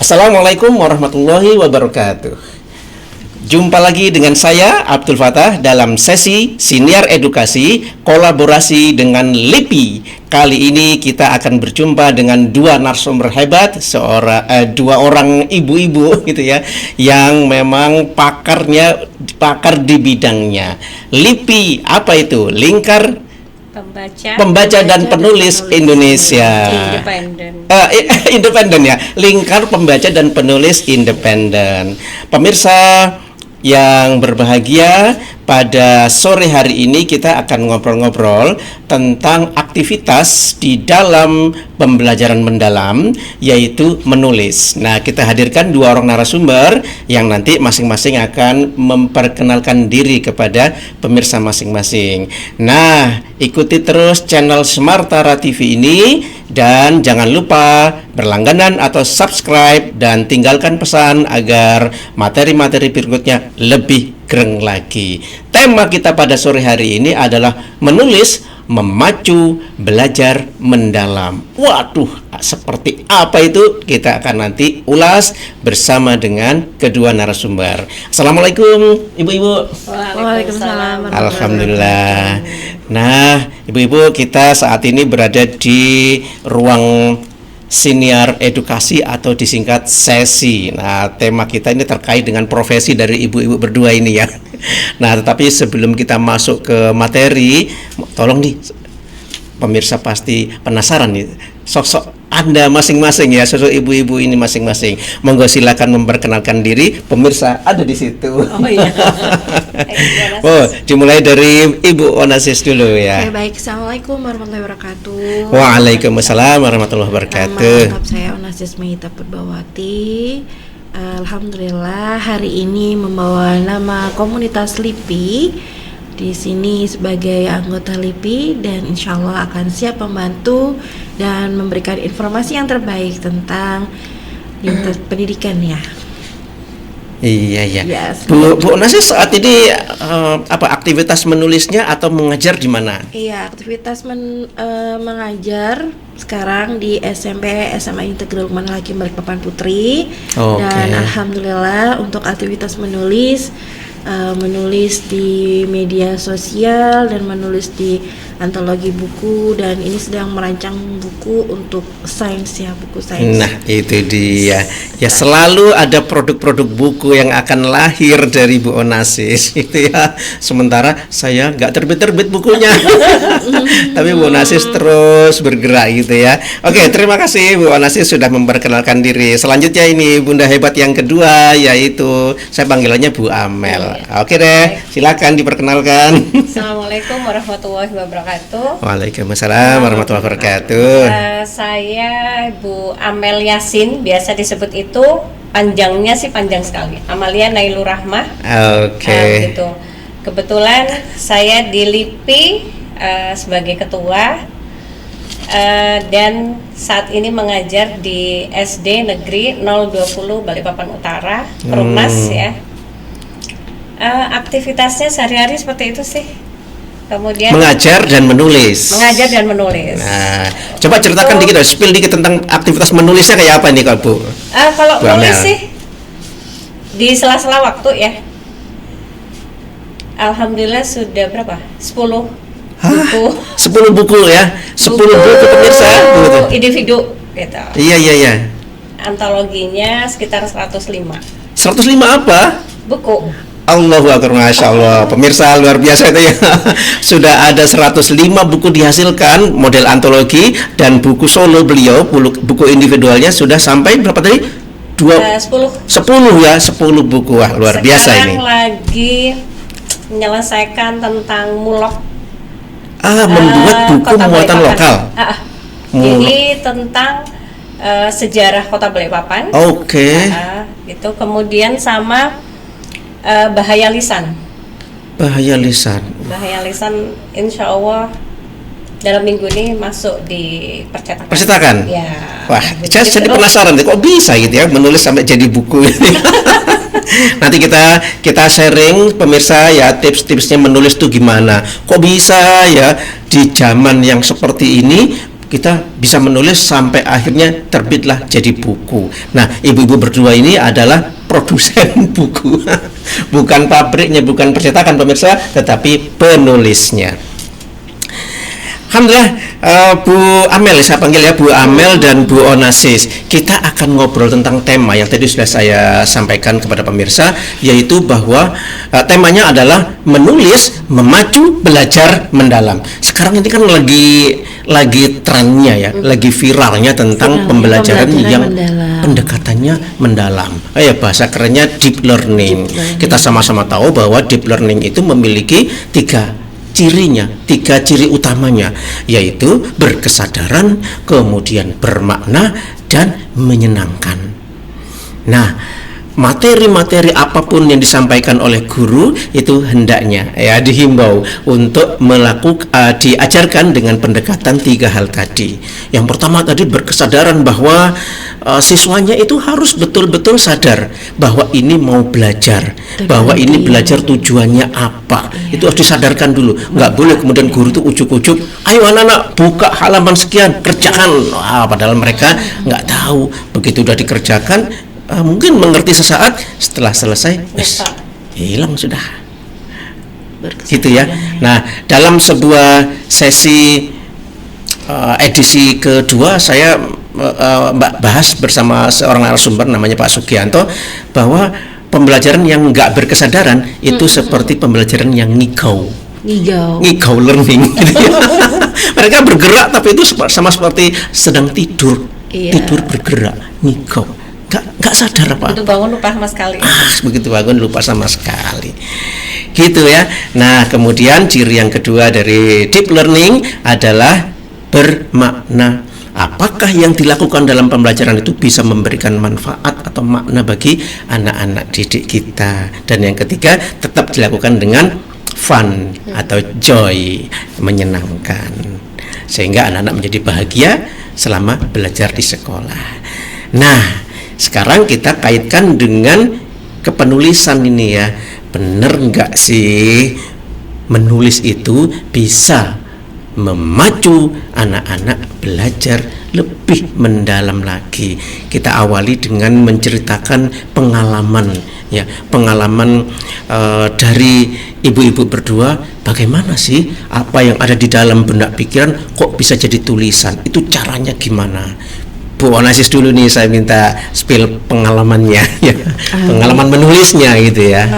Assalamualaikum warahmatullahi wabarakatuh. Jumpa lagi dengan saya Abdul Fattah dalam sesi Siniar Edukasi kolaborasi dengan LIPI. Kali ini kita akan berjumpa dengan dua narasumber hebat, dua orang ibu-ibu gitu ya, yang memang pakar di bidangnya. LIPI apa itu? Lingkar Pembaca dan Penulis Indonesia. Independen ya, Lingkar Pembaca dan Penulis Independen. Pemirsa yang berbahagia, pada sore hari ini kita akan ngobrol-ngobrol tentang aktivitas di dalam pembelajaran mendalam, yaitu menulis. Nah, kita hadirkan dua orang narasumber yang nanti masing-masing akan memperkenalkan diri kepada pemirsa masing-masing. Nah, ikuti terus channel Smartara TV ini dan jangan lupa berlangganan atau subscribe dan tinggalkan pesan agar materi-materi berikutnya lebih keren lagi. Tema kita pada sore hari ini adalah menulis, memacu, belajar mendalam. Waduh, seperti apa itu? Kita akan nanti ulas bersama dengan kedua narasumber. Assalamualaikum ibu-ibu. Waalaikumsalam. Alhamdulillah. Nah, ibu-ibu, kita saat ini berada di ruang Siniar Edukasi atau disingkat sesi. Nah, tema kita ini terkait dengan profesi dari ibu-ibu berdua ini ya. Nah, tetapi sebelum kita masuk ke materi, tolong nih, pemirsa pasti penasaran nih, sosok Anda masing-masing ya, sosok ibu-ibu ini masing-masing. Monggo silakan memperkenalkan diri, pemirsa ada di situ. Oh iya. Dimulai dari Ibu Onasis dulu ya. Oke, baik. Assalamualaikum warahmatullahi wabarakatuh. Waalaikumsalam warahmatullahi wabarakatuh. Nama lengkap saya Onasis Mehita Purbawati. Alhamdulillah hari ini membawa nama komunitas LIPI di sini sebagai anggota LIPI, dan insya Allah akan siap membantu dan memberikan informasi yang terbaik tentang lintas pendidikan ya. Iya. Yes. Bu Onasis saat ini apa aktivitas menulisnya atau mengajar di mana? Iya, aktivitas mengajar sekarang di SMP SMA Integral Lukman Hakim Balikpapan Putri. Dan alhamdulillah untuk aktivitas menulis di media sosial dan menulis di antologi buku, dan ini sedang merancang buku untuk sains ya, buku sains. Nah, itu dia. Ya, selalu ada produk-produk buku yang akan lahir dari Bu Onasis itu ya. Sementara saya nggak terbit-terbit bukunya. Tapi Bu Onasis terus bergerak gitu ya. Oke, terima kasih Bu Onasis sudah memperkenalkan diri. Selanjutnya ini Bunda hebat yang kedua, yaitu saya panggilannya Bu Amel. Oke deh, silakan diperkenalkan. Assalamualaikum warahmatullahi wabarakatuh. Waalaikumsalam warahmatullahi wabarakatuh. Saya Bu Amel Yasin, biasa disebut itu, panjangnya sih panjang sekali, Amalia Nailur Rahmah. Oke. Gitu. Kebetulan saya di LIPI sebagai ketua, dan saat ini mengajar di SD Negeri 020 Balikpapan Utara, Perumnas ya. Aktivitasnya sehari-hari seperti itu sih. Kemudian mengajar dan menulis. Nah, coba ceritakan dikit, spill dikit tentang aktivitas menulisnya kayak apa nih Kak Bu? Kalau menulis sih di sela-sela waktu ya. Alhamdulillah sudah berapa? 10 buku. 10 buku ya. 10 buku pemirsa. Individu gitu. Iya. Antologinya sekitar 105. 105 apa? Buku. Allahu Akbar, Masya Allah. Pemirsa luar biasa itu ya. Sudah ada 105 buku dihasilkan, model antologi, dan buku solo beliau, buku individualnya sudah sampai berapa tadi? 10 ya, 10 buku. Wah, luar biasa ini. Sekarang lagi menyelesaikan tentang mulok. Membuat buku muatan lokal. Jadi tentang sejarah Kota Balikpapan. Oke. Itu kemudian sama bahaya lisan. Bahaya lisan insya Allah dalam minggu ini masuk di percetakan. Ya. Wah, saya jadi penasaran kok bisa gitu ya menulis sampai jadi buku ini. Nanti kita sharing pemirsa ya, tips-tipsnya menulis tuh gimana. Kok bisa ya di zaman yang seperti ini kita bisa menulis sampai akhirnya terbitlah jadi buku. Nah, ibu-ibu berdua ini adalah produsen buku, bukan pabriknya, bukan percetakan pemirsa, tetapi penulisnya. Alhamdulillah, Bu Amel, saya panggil ya Bu Amel dan Bu Onasis. Kita akan ngobrol tentang tema yang tadi sudah saya sampaikan kepada pemirsa, yaitu bahwa temanya adalah menulis, memacu, belajar, mendalam. Sekarang ini kan lagi trennya ya, lagi viralnya tentang pembelajaran yang mendalam. pendekatannya mendalam. Bahasa kerennya deep learning. Kita sama-sama tahu bahwa deep learning itu memiliki tiga ciri utamanya, yaitu berkesadaran, kemudian bermakna, dan menyenangkan. Nah, materi-materi apapun yang disampaikan oleh guru itu hendaknya ya dihimbau untuk diajarkan dengan pendekatan 3 hal tadi. Yang pertama tadi berkesadaran bahwa siswanya itu harus betul-betul sadar bahwa ini mau belajar, bahwa ini belajar tujuannya apa. Itu harus disadarkan dulu. Nggak boleh kemudian guru itu ujuk-ujuk, ayo anak-anak buka halaman sekian, kerjakan. Padahal mereka nggak tahu. Begitu udah dikerjakan, mungkin mengerti sesaat, setelah selesai hilang sudah, gitu ya. Nah, dalam sebuah sesi edisi kedua saya bahas bersama seorang narasumber namanya Pak Sugianto, bahwa pembelajaran yang nggak berkesadaran itu seperti pembelajaran yang ngigau learning. Mereka bergerak tapi itu sama seperti sedang tidur bergerak, ngigau. Gak sadar apa. Begitu bangun lupa sama sekali. Begitu bangun lupa sama sekali. Gitu ya. Nah, kemudian ciri yang kedua dari deep learning adalah bermakna. Apakah yang dilakukan dalam pembelajaran itu bisa memberikan manfaat atau makna bagi anak-anak didik kita. Dan yang ketiga, tetap dilakukan dengan fun atau joy, menyenangkan, sehingga anak-anak menjadi bahagia selama belajar di sekolah. Nah, sekarang kita kaitkan dengan kepenulisan ini ya. Bener nggak sih menulis itu bisa memacu anak-anak belajar lebih mendalam lagi? Kita awali dengan menceritakan pengalaman ya, pengalaman dari ibu-ibu berdua. Bagaimana sih apa yang ada di dalam benak pikiran kok bisa jadi tulisan? Itu caranya gimana? Bu Onasis dulu nih, saya minta spill pengalamannya ya. Pengalaman menulisnya gitu ya.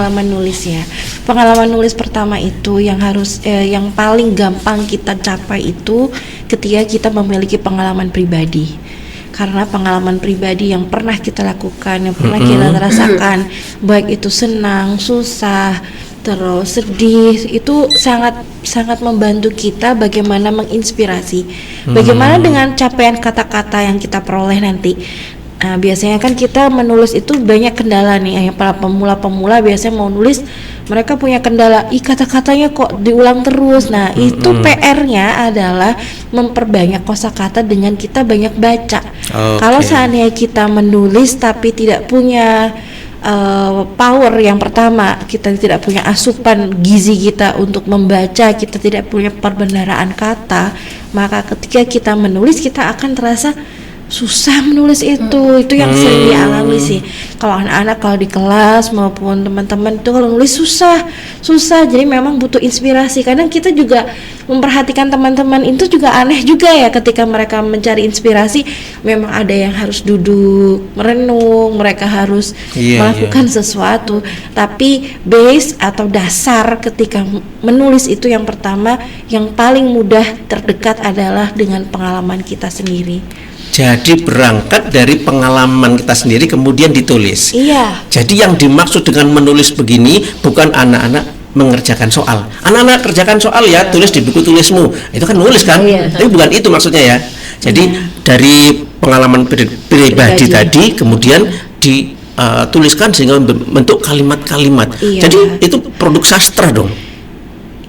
Pengalaman nulis pertama itu yang harus yang paling gampang kita capai itu ketika kita memiliki pengalaman pribadi. Karena pengalaman pribadi yang pernah kita lakukan, yang pernah kita rasakan, baik itu senang, susah, terus sedih, itu sangat membantu kita bagaimana menginspirasi, bagaimana dengan capaian kata-kata yang kita peroleh nanti. Nah, biasanya kan kita menulis itu banyak kendala nih. Yang para pemula biasanya mau nulis, mereka punya kendala, kata-katanya kok diulang terus. Nah, itu PR-nya adalah memperbanyak kosakata dengan kita banyak baca. Kalau seandainya kita menulis tapi tidak punya power, yang pertama kita tidak punya asupan gizi kita untuk membaca, kita tidak punya perbendaharaan kata, maka ketika kita menulis kita akan terasa susah menulis itu yang sering dialami sih. Kalau anak-anak kalau di kelas maupun teman-teman itu kalau nulis susah. Jadi memang butuh inspirasi. Kadang kita juga memperhatikan teman-teman itu juga aneh juga ya, ketika mereka mencari inspirasi memang ada yang harus duduk merenung, mereka harus melakukan sesuatu. Tapi base atau dasar ketika menulis itu yang pertama, yang paling mudah terdekat adalah dengan pengalaman kita sendiri. Jadi berangkat dari pengalaman kita sendiri kemudian ditulis. Iya. Jadi yang dimaksud dengan menulis begini bukan anak-anak mengerjakan soal. Anak-anak kerjakan soal ya, tulis di buku tulismu. Itu kan nulis kan? Tapi bukan itu maksudnya ya. Jadi dari pengalaman pribadi tadi kemudian dituliskan sehingga membentuk kalimat-kalimat. Jadi itu produk sastra dong.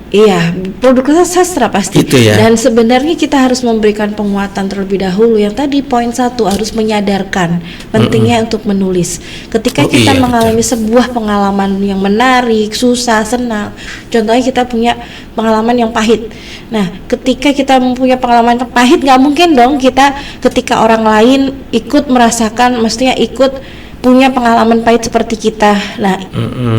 Iya, produk sastra pasti. Gitu ya. Dan sebenarnya kita harus memberikan penguatan terlebih dahulu. Yang tadi poin 1 harus menyadarkan pentingnya untuk menulis. Ketika Oh, kita iya, mengalami sebuah pengalaman yang menarik, susah, senang. Contohnya kita punya pengalaman yang pahit. Nah, ketika kita mempunyai pengalaman yang pahit, nggak mungkin dong kita ketika orang lain ikut merasakan, mestinya ikut punya pengalaman pahit seperti kita. Nah,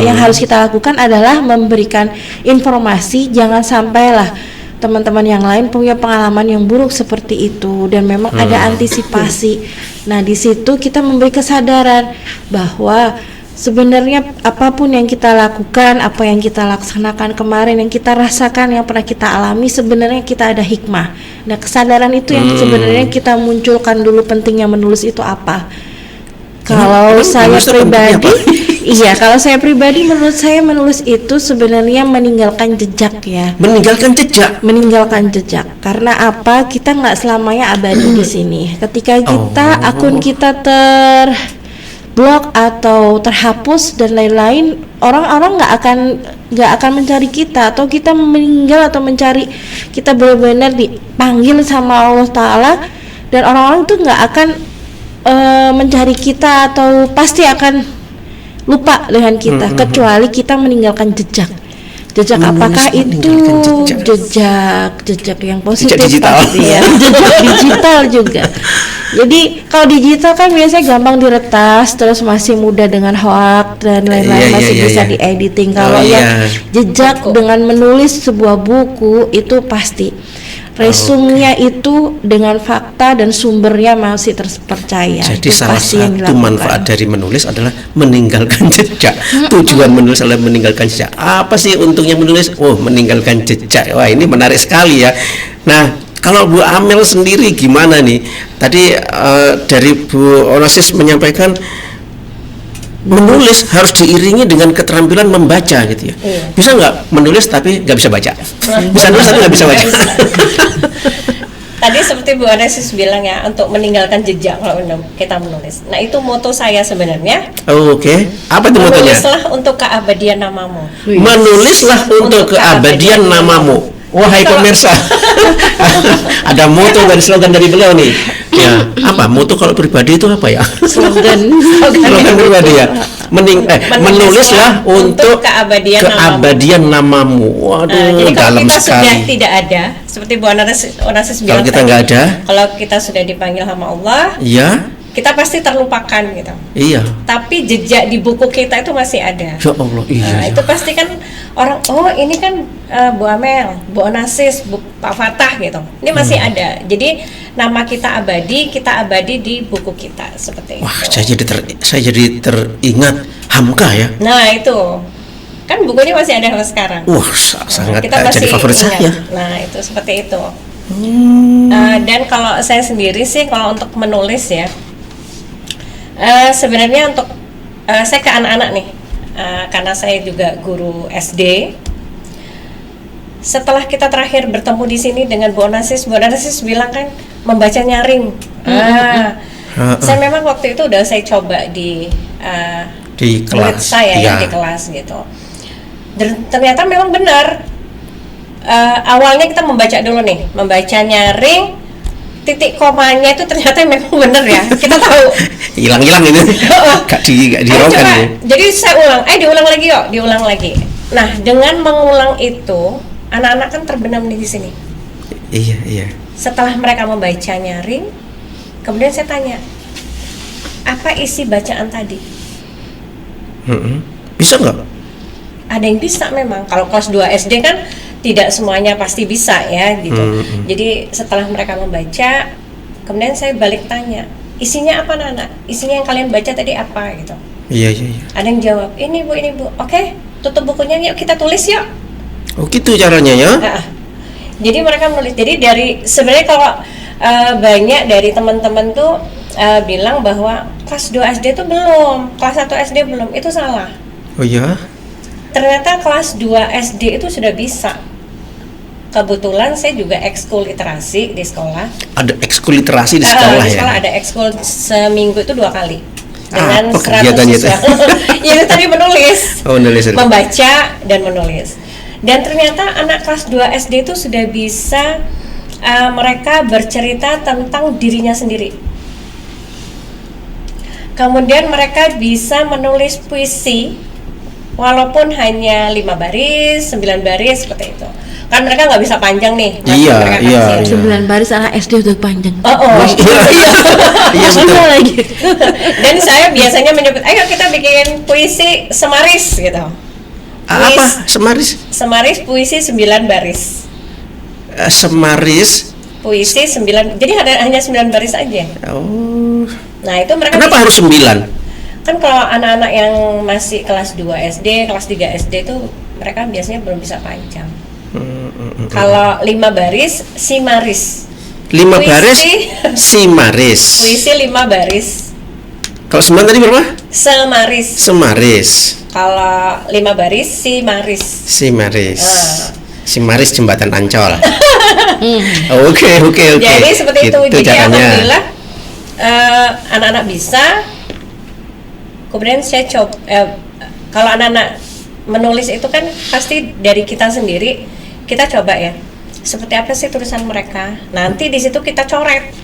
yang harus kita lakukan adalah memberikan informasi, jangan sampailah teman-teman yang lain punya pengalaman yang buruk seperti itu, dan memang ada antisipasi. Nah, di situ kita memberi kesadaran bahwa sebenarnya apapun yang kita lakukan, apa yang kita laksanakan kemarin, yang kita rasakan, yang pernah kita alami, sebenarnya kita ada hikmah. Nah, kesadaran itu yang sebenarnya kita munculkan dulu. Pentingnya menulis itu apa? Kalau saya pribadi, iya, kalau saya pribadi, menurut saya menulis itu sebenarnya meninggalkan jejak ya. Meninggalkan jejak. Meninggalkan jejak. Karena apa? Kita nggak selamanya abadi di sini. Ketika kita akun kita terblok atau terhapus dan lain-lain, orang-orang nggak akan mencari kita, atau kita meninggal atau mencari kita benar-benar dipanggil sama Allah Ta'ala, dan orang-orang itu nggak akan mencari kita atau pasti akan lupa dengan kita, kecuali kita meninggalkan jejak. Jejak apakah itu jejak yang positif, Jejak digital. pasti ya. Jejak digital juga. Jadi kalau digital kan biasanya gampang diretas, terus masih mudah dengan hoax dan lain-lain, masih bisa diediting. Kalau yang jejak dengan menulis sebuah buku itu pasti resumnya itu dengan fakta dan sumbernya masih terpercaya. Jadi Itu salah pasti yang satu dilakukan. manfaat dari menulis adalah meninggalkan jejak. Tujuan menulis adalah meninggalkan jejak. Apa sih untungnya menulis? Oh, meninggalkan jejak. Wah, ini menarik sekali ya. Nah, kalau Bu Amel sendiri gimana nih? Tadi dari Bu Onassis menyampaikan menulis harus diiringi dengan keterampilan membaca gitu ya. Bisa nggak menulis tapi nggak bisa baca? Bisa nulis tapi nggak bisa baca? Tadi seperti Bu Onassis bilang ya, untuk meninggalkan jejak kalau kita menulis. Nah, itu moto saya sebenarnya. Oh, oke. Apa itu motonya? Menulislah untuk keabadian namamu. Menulislah untuk keabadian namamu. Wahai pemirsa, ada moto dan slogan dari beliau nih. Ya, apa moto kalau pribadi itu apa ya? Slogan Pribadi ya. Menulislah untuk keabadian namamu. Waduh, jadi kalau dalam kita sudah sekali. tidak ada, seperti Bu Onassis bilang, Kalau kita nggak ada, kalau kita sudah dipanggil sama Allah, iya, kita pasti terlupakan gitu. iya. Tapi jejak di buku kita itu masih ada. Ya Allah, iya. Nah, itu pasti kan orang, oh ini kan Bu Amel, Bu Onassis, Pak Fatah gitu. Ini masih ada. Jadi nama kita abadi di buku kita seperti Wah, itu. saya jadi teringat Hamka ya. Nah, itu. Kan bukunya masih ada sampai sekarang. Wah, sangat Kita jadi favorit ingat. saya. Nah, itu seperti itu. Dan kalau saya sendiri sih, kalau untuk menulis ya, sebenarnya untuk saya ke anak-anak nih, karena saya juga guru SD. Setelah kita terakhir bertemu di sini dengan Bu Onassis bilang kan membaca nyaring. Saya memang waktu itu udah saya coba di murid kelas. saya ya, di kelas gitu. Dan ternyata memang benar. Awalnya kita membaca dulu nih, membaca nyaring, titik komanya itu ternyata memang benar ya. Kita tahu. Hilang-hilang ini. Gak dirongkan ya. Jadi saya ulang, diulang lagi. Nah, dengan mengulang itu, anak-anak kan terbenam di sini. Iya. Setelah mereka membaca nyaring, kemudian saya tanya, apa isi bacaan tadi? Bisa nggak? Ada yang bisa memang. Kalau kelas 2 SD kan tidak semuanya pasti bisa ya gitu. Jadi setelah mereka membaca, kemudian saya balik tanya, isinya apa Nana? Isinya yang kalian baca tadi apa gitu? Iya. Ada yang jawab, ini bu. Oke, tutup bukunya, yuk kita tulis yuk. Oh gitu caranya ya? Nah, jadi mereka menulis. Jadi dari sebenarnya kalau banyak dari teman-teman tuh bilang bahwa kelas 2 SD itu belum, kelas 1 SD belum, itu salah. Oh ya? Ternyata kelas 2 SD itu sudah bisa. Kebetulan saya juga ekskul literasi di sekolah. Ada ekskul literasi di sekolah Di ya? sekolah ada ekskul seminggu itu 2 kali. Dengan Apa 100 kegiatannya itu? siswa. Ya, itu tadi menulis. Oh, menulis. Membaca dan menulis. Dan ternyata anak kelas 2 SD itu sudah bisa mereka bercerita tentang dirinya sendiri. Kemudian mereka bisa menulis puisi walaupun hanya 5 baris, 9 baris seperti itu. Kan mereka nggak bisa panjang nih. Iya, mereka kan iya, kecil. iya. 9 baris anak SD udah panjang. Iya betul. lagi. Dan saya biasanya menyebut, ayo kita bikin puisi semaris gitu. Apa? Semaris? Semaris puisi 9 baris. Semaris. Puisi 9. Jadi hanya 9 baris aja. Oh. Nah, itu mereka Kenapa harus 9? kan kalau anak-anak yang masih kelas 2 SD, kelas 3 SD itu mereka biasanya belum bisa panjang. Kalau 5 baris, simaris. 5 baris, Puisi. simaris. Puisi 5 baris, Kalau 9 tadi berapa? semaris. Semaris. Kalau 5 baris, simaris. Simaris. Ah. Simaris jembatan Ancol. Oke. Jadi seperti itu. Gitu Jadi caranya. alhamdulillah anak-anak bisa. Kemudian saya coba kalau anak-anak menulis itu kan pasti dari kita sendiri, kita coba ya. Seperti apa sih tulisan mereka? Nanti di situ kita coret.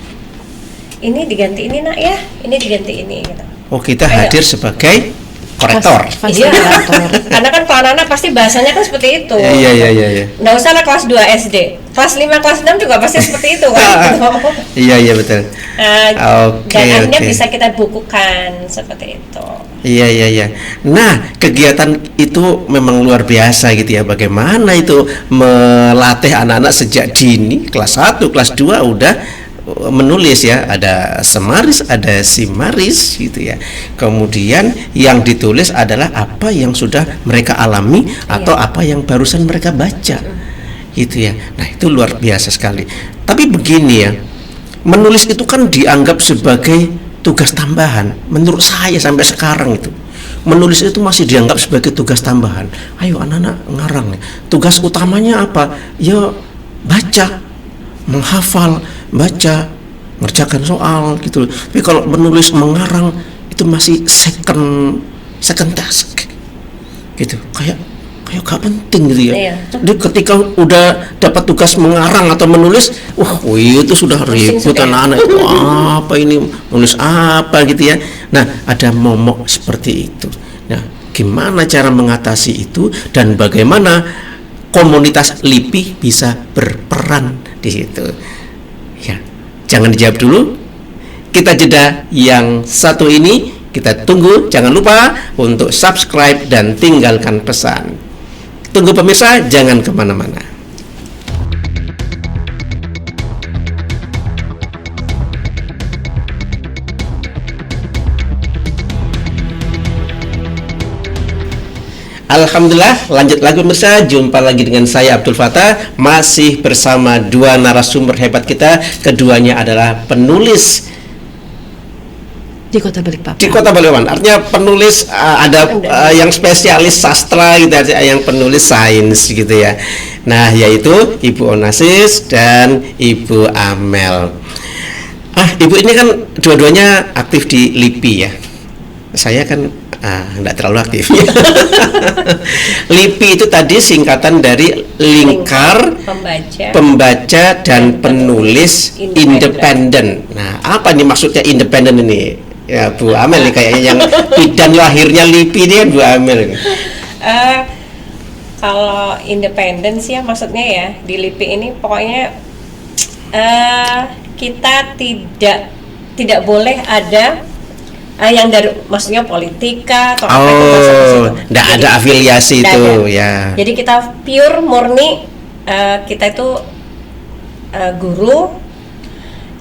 Ini diganti ini nak ya, ini diganti ini gitu. Oh, kita Ayo. hadir sebagai korektor. Iya, Fasilitator. karena kan kalau anak-anak pasti bahasanya kan seperti itu. Iya. Nggak usah lah kelas 2 SD, kelas 5, kelas 6 juga pasti seperti itu kan. Iya betul. Oke, Dan akhirnya oke. bisa kita bukukan seperti itu. Iya. Nah, kegiatan itu memang luar biasa gitu ya. Bagaimana itu melatih anak-anak sejak dini, kelas 1, kelas 2 udah menulis ya, ada semaris, ada simaris gitu ya. Kemudian yang ditulis adalah apa yang sudah mereka alami atau apa yang barusan mereka baca. Gitu ya. Nah, itu luar biasa sekali. Tapi begini ya, menulis itu kan dianggap sebagai tugas tambahan. Menurut saya sampai sekarang itu menulis itu masih dianggap sebagai tugas tambahan. Ayo anak-anak ngarang nih. Tugas utamanya apa? Ya baca, menghafal, baca, ngerjakan soal gitu. Tapi kalau menulis mengarang itu masih second task gitu. Kayak gak penting gitu ya. Iya. Jadi ketika udah dapat tugas mengarang atau menulis, itu sudah Pusing ribut sudah ya. anak-anak. Wah, apa ini menulis apa gitu ya. Nah, ada momok seperti itu. Nah, gimana cara mengatasi itu dan bagaimana komunitas LIPI bisa berperan di situ? Ya, jangan dijawab dulu. Kita jeda yang satu ini, kita tunggu. Jangan lupa untuk subscribe dan tinggalkan pesan. Tunggu pemirsa, jangan kemana-mana. Alhamdulillah, lanjut lagi pemirsa. Jumpa lagi dengan saya Abdul Fattah, masih bersama dua narasumber hebat kita. Keduanya adalah penulis Di Kota Balikpapan. di Kota Balikpapan. Artinya penulis ada yang spesialis sastra gitu, ada yang penulis sains gitu ya. Nah, yaitu Ibu Onassis dan Ibu Amel. Ibu ini kan dua-duanya aktif di LIPI ya. Saya kan enggak terlalu aktif. LIPI itu tadi singkatan dari Lingkar Pembaca dan Penulis Independen. Nah, apa nih maksudnya independen ini? Ya, Bu Amel nih kayaknya yang bidan lahirnya LIPI ini kan Bu Amel ini. Kalau independen sih ya maksudnya ya di LIPI ini pokoknya kita tidak boleh ada yang dari maksudnya politika atau apa itu masuk ke situ. Enggak ada afiliasi nggak itu ada. ya. Jadi kita pure murni kita itu guru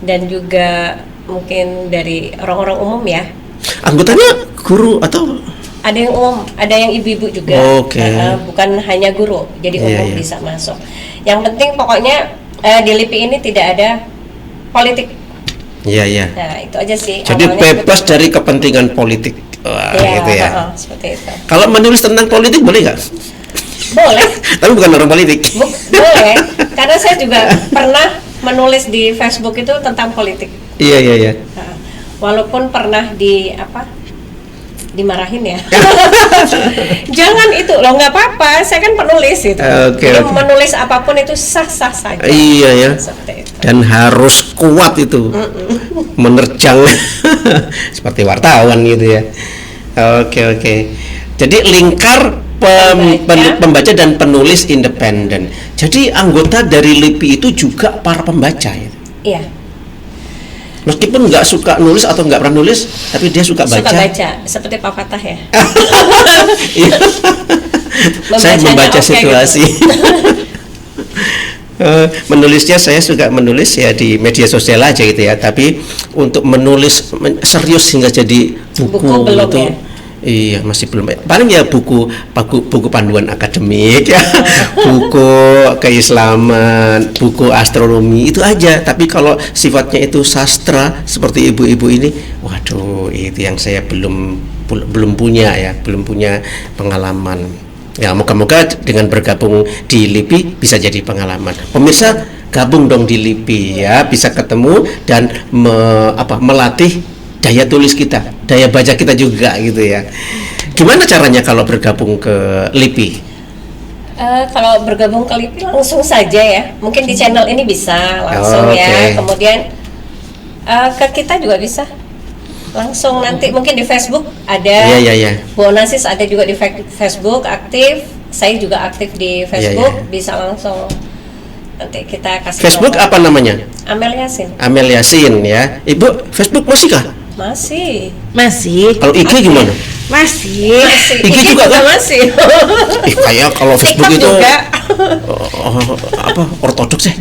dan juga mungkin dari orang-orang umum ya. Anggotanya guru atau Ada yang umum, ada yang ibu-ibu juga. Oke. Bukan hanya guru, jadi Iya, umum iya. bisa masuk. Yang penting pokoknya di LIPI ini tidak ada politik. Iya. Nah, itu aja sih. Jadi awalnya bebas seperti dari kepentingan politik. Wah, itu. gitu ya. Seperti itu. Kalau menulis tentang politik boleh nggak? Boleh, Tapi bukan orang politik. boleh. Karena saya juga pernah menulis di Facebook itu tentang politik. Iya. Nah, walaupun pernah di dimarahin ya. Jangan itu loh, nggak apa-apa, saya kan penulis itu. Jadi menulis apapun itu sah-sah saja. Iya ya. Dan harus kuat itu, menerjang seperti wartawan gitu ya. Oke. Jadi lingkar pembaca dan penulis independen. Jadi anggota dari LIPI itu juga para pembaca ya. Iya. Meskipun nggak suka nulis atau nggak pernah nulis, tapi dia suka baca. Suka baca, seperti Pak Fatah ya. Saya membaca situasi. Gitu. Menulisnya saya suka menulis ya di media sosial aja gitu ya. Tapi untuk menulis serius hingga jadi buku belum itu, ya? Iya masih belum. Paling ya buku panduan akademik ya, buku keislaman, buku astronomi itu aja. Tapi kalau sifatnya itu sastra seperti ibu-ibu ini, waduh itu yang saya belum punya ya, belum punya pengalaman. Ya moga-moga dengan bergabung di LIPI bisa jadi pengalaman. Pemirsa gabung dong di LIPI ya, bisa ketemu dan melatih daya tulis kita, daya baca kita juga gitu ya. Gimana caranya kalau bergabung ke LIPI? Kalau bergabung ke LIPI langsung saja ya. Mungkin di channel ini bisa langsung ya. Kemudian ke kita juga bisa langsung nanti mungkin di Facebook ada. Iya. Bu Onasis ada juga di Facebook aktif. Saya juga aktif di Facebook. Bisa langsung nanti kita kasih. Facebook apa namanya? Amel Yasin. Amel Yasin ya. Ibu Facebook masih kah? Masih. Kalau IG gimana? Masih. IG juga kan? Masih. Kayak kalau Facebook itu juga. ortodoks ya?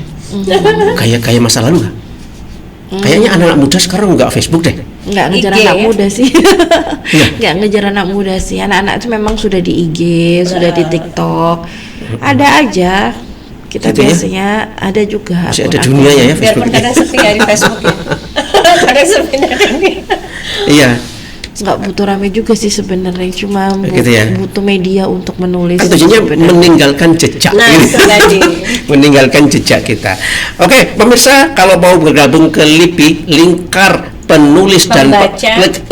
Kayak masa lalu nggak? Kayaknya anak-anak muda sekarang nggak Facebook deh. Nggak ngejar IG, anak ya? muda sih. Nggak ngejar anak muda sih. Anak-anak itu memang sudah di IG, sudah di TikTok. Ada aja. Kita gitu biasanya ya? Ada juga. Masih ada dunianya ya Facebook. Biarpun kadang sepi ya di Facebook ya. Kadang sepi Iya. Nggak butuh rame juga sih sebenarnya, cuma Gitu ya? butuh media untuk menulis. Kan tujuannya meninggalkan jejak. Nah, itu tadi. Meninggalkan jejak kita. Oke, pemirsa, kalau mau bergabung ke LIPI, lingkar penulis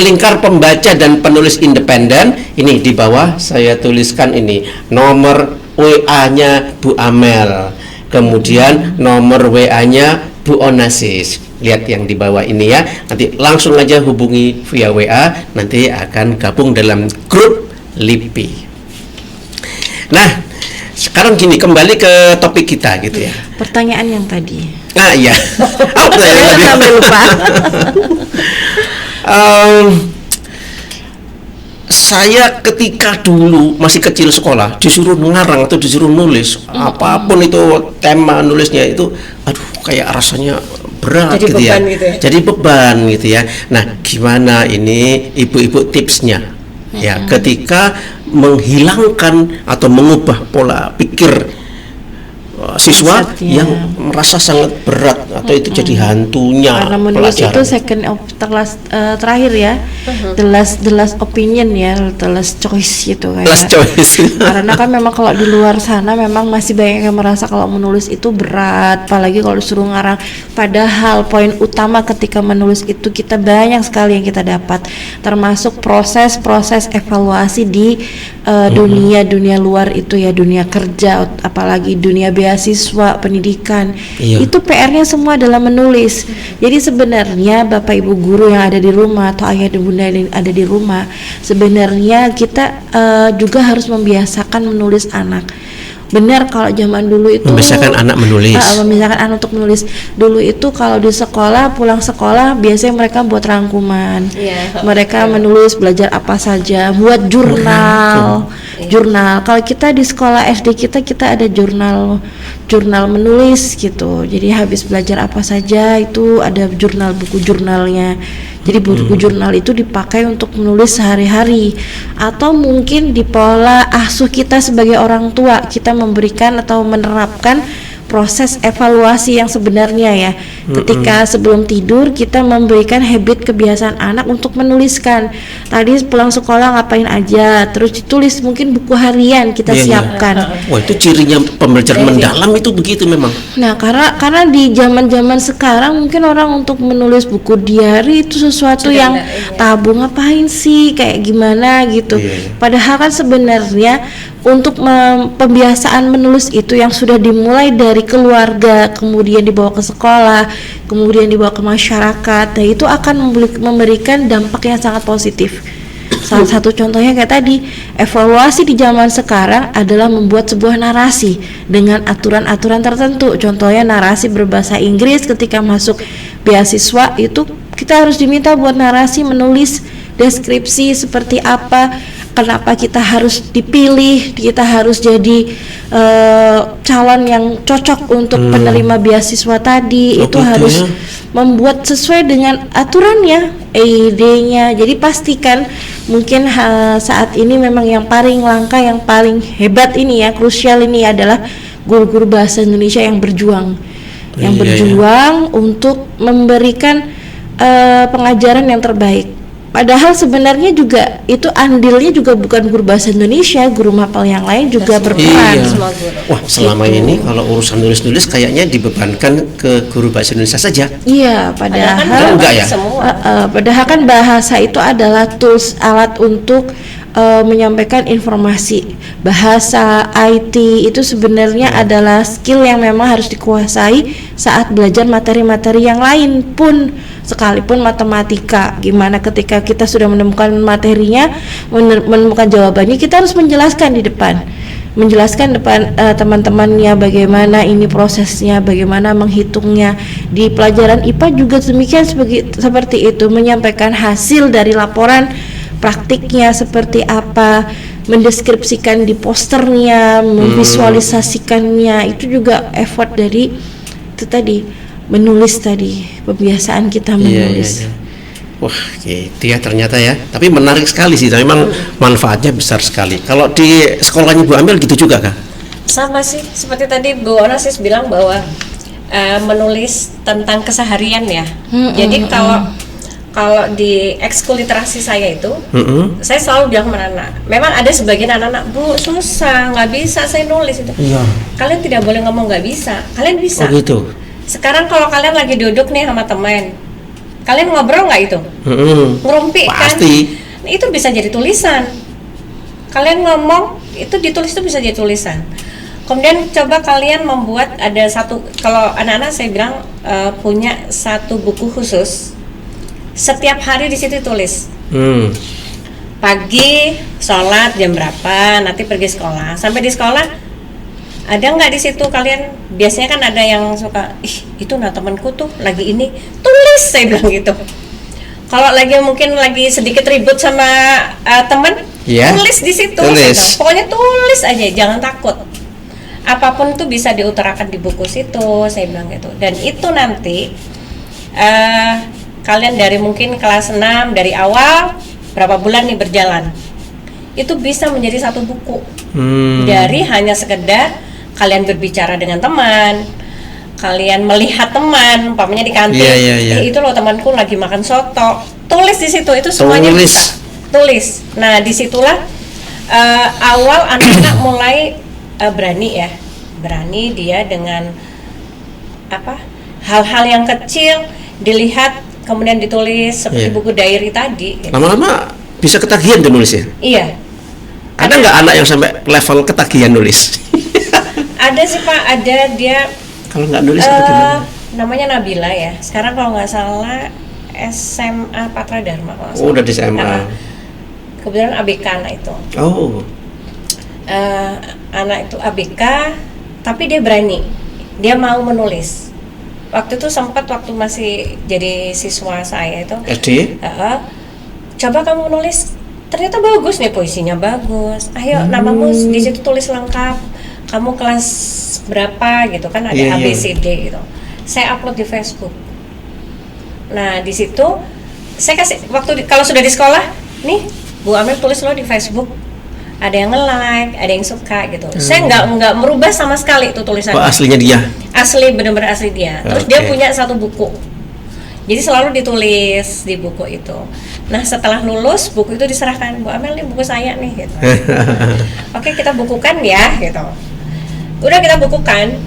lingkar pembaca dan penulis independen, ini di bawah saya tuliskan ini nomor WA-nya Bu Amel, kemudian nomor WA-nya Bu Onasis. Lihat yang di bawah ini ya. Nanti langsung aja hubungi via WA, nanti akan gabung dalam grup LIPI. Nah, sekarang gini, kembali ke topik kita gitu ya. Pertanyaan yang tadi. Iya. Pertanyaan tadi. Sampai lupa. Saya ketika dulu masih kecil sekolah disuruh ngarang atau disuruh nulis apapun itu tema nulisnya itu, aduh kayak rasanya berat jadi gitu ya. Gitu ya. Jadi beban gitu ya. Nah, gimana ini ibu-ibu tipsnya ya ketika menghilangkan atau mengubah pola pikir siswa yang merasa sangat berat atau itu jadi hantunya karena menulis pelajaran. Itu terakhir ya, the last opinion ya, the last choice gitu kayak. Last choice. Karena kan memang kalau di luar sana memang masih banyak yang merasa kalau menulis itu berat, apalagi kalau disuruh ngarang. Padahal poin utama ketika menulis itu kita banyak sekali yang kita dapat, termasuk proses evaluasi di dunia luar itu ya, dunia kerja, apalagi dunia beasiswa, pendidikan. Itu PR-nya semua adalah menulis. Jadi sebenarnya Bapak Ibu guru yang ada di rumah atau ayah dan bunda yang ada di rumah, sebenarnya kita juga harus membiasakan menulis anak. Benar, kalau zaman dulu itu membiasakan anak menulis. Membiasakan anak untuk menulis. Dulu itu kalau di sekolah, pulang sekolah biasanya mereka buat rangkuman. Mereka menulis, belajar apa saja, buat jurnal. Jurnal. Kalau kita di sekolah SD kita ada jurnal menulis gitu. Jadi habis belajar apa saja itu ada buku jurnalnya. Jadi buku jurnal itu dipakai untuk menulis sehari-hari, atau mungkin di pola asuh kita sebagai orang tua, kita memberikan atau menerapkan proses evaluasi yang sebenarnya ya. Ketika sebelum tidur kita memberikan habit kebiasaan anak untuk menuliskan. Tadi pulang sekolah ngapain aja, terus ditulis mungkin buku harian kita Iya, iya. siapkan. Wah, itu cirinya pembelajaran mendalam itu begitu memang. Nah, karena di zaman-zaman sekarang mungkin orang untuk menulis buku diary itu sesuatu Sudah yang enggak, iya. tabu, ngapain sih, kayak gimana gitu. Iya. Padahal kan sebenarnya untuk pembiasaan menulis itu yang sudah dimulai dari keluarga, kemudian dibawa ke sekolah, kemudian dibawa ke masyarakat, nah itu akan memberikan dampak yang sangat positif. Salah satu contohnya kayak tadi, evaluasi di zaman sekarang adalah membuat sebuah narasi dengan aturan-aturan tertentu. Contohnya narasi berbahasa Inggris ketika masuk beasiswa itu kita harus diminta buat narasi, menulis deskripsi seperti apa, kenapa kita harus dipilih, kita harus jadi calon yang cocok untuk penerima beasiswa tadi. Oh, itu gitu harus ya. membuat sesuai dengan aturannya, EID-nya. Jadi pastikan mungkin saat ini memang yang paling langka, yang paling hebat ini ya, krusial ini adalah guru-guru bahasa Indonesia yang berjuang, yang Iya, berjuang untuk memberikan pengajaran yang terbaik. Padahal sebenarnya juga itu andilnya juga bukan guru bahasa Indonesia, guru mapel yang lain juga berperan. Iya. Semua guru. Wah, selama Gitu. ini kalau urusan nulis-nulis kayaknya dibebankan ke guru bahasa Indonesia saja. Iya, Padahal kan padahal enggak ya? semua. Padahal kan bahasa itu adalah tools, alat untuk menyampaikan informasi. Bahasa IT itu sebenarnya adalah skill yang memang harus dikuasai saat belajar materi-materi yang lain pun, sekalipun matematika. Gimana ketika kita sudah menemukan materinya, menemukan jawabannya, kita harus menjelaskan di depan, teman-temannya bagaimana ini prosesnya, bagaimana menghitungnya. Di pelajaran IPA juga demikian, seperti itu, menyampaikan hasil dari laporan praktiknya seperti apa, mendeskripsikan di posternya, memvisualisasikannya. Itu juga effort dari itu tadi, menulis tadi, kebiasaan kita menulis. Iya. Wah, gitu ya ternyata ya. Tapi menarik sekali sih. Memang manfaatnya besar sekali. Kalau di sekolahnya Bu Amel gitu juga kah? Sama sih, seperti tadi Bu Onasis bilang bahwa menulis tentang keseharian ya. Jadi kalau di ekskul literasi saya itu, saya selalu bilang sama anak, memang ada sebagian anak-anak, Bu, susah, nggak bisa saya nulis itu. Iya. Kalian tidak boleh ngomong nggak bisa, kalian bisa. Oh gitu. Sekarang kalau kalian lagi duduk nih sama teman, kalian ngobrol nggak itu? Ngerumpi Pasti. kan? Itu bisa jadi tulisan. Kalian ngomong, itu ditulis itu bisa jadi tulisan. Kemudian coba kalian membuat ada satu, kalau anak-anak saya bilang punya satu buku khusus. Setiap hari di situ tulis. Pagi sholat jam berapa, nanti pergi sekolah. Sampai di sekolah ada nggak di situ kalian? Biasanya kan ada yang suka, itu nah temanku tuh lagi ini, tulis, saya bilang gitu. Kalau mungkin lagi sedikit ribut sama teman, Iya. tulis di situ. Tulis. Saya bilang, pokoknya tulis aja, jangan takut. Apapun itu bisa diutarakan di buku situ, saya bilang gitu. Dan itu nanti kalian dari mungkin kelas 6 dari awal berapa bulan nih berjalan, itu bisa menjadi satu buku. Dari hanya sekedar kalian berbicara dengan teman, kalian melihat teman, umpamanya di kantin, Iya. itu loh temanku lagi makan soto, tulis di situ, itu semuanya Tulis. bisa tulis. Nah disitulah awal anak-anak mulai berani dia dengan hal-hal yang kecil dilihat kemudian ditulis seperti Iya. buku diary tadi gitu. Lama-lama bisa ketagihan dia nulisnya. Iya, Ada nggak anak yang sampai level ketagihan nulis? ada sih Pak, ada dia Kalau nggak nulis apa gimana? namanya Nabila ya, sekarang kalau nggak salah SMA Patra Dharma kalau nggak Oh, salah. udah di SMA. Kebetulan ABK anak itu. Oh. Anak itu ABK, tapi dia berani, dia mau menulis. Waktu itu sempat waktu masih jadi siswa saya itu, SD? coba kamu nulis, ternyata bagus nih, puisinya bagus. Ayo namamu di situ tulis lengkap, kamu kelas berapa gitu kan, ada Iya, iya. ABCD gitu. Saya upload di Facebook. Nah di situ saya kasih waktu kalau sudah di sekolah, nih Bu Amel tulis lo di Facebook. ada yang nge-like, ada yang suka gitu. Saya nggak merubah sama sekali itu tulisannya. Oh, aslinya dia. Asli, benar-benar asli dia. Terus dia punya satu buku. Jadi selalu ditulis di buku itu. Nah, setelah lulus buku itu diserahkan, Bu Amel, nih buku saya nih gitu. Oke, kita bukukan ya gitu. Udah kita bukukan.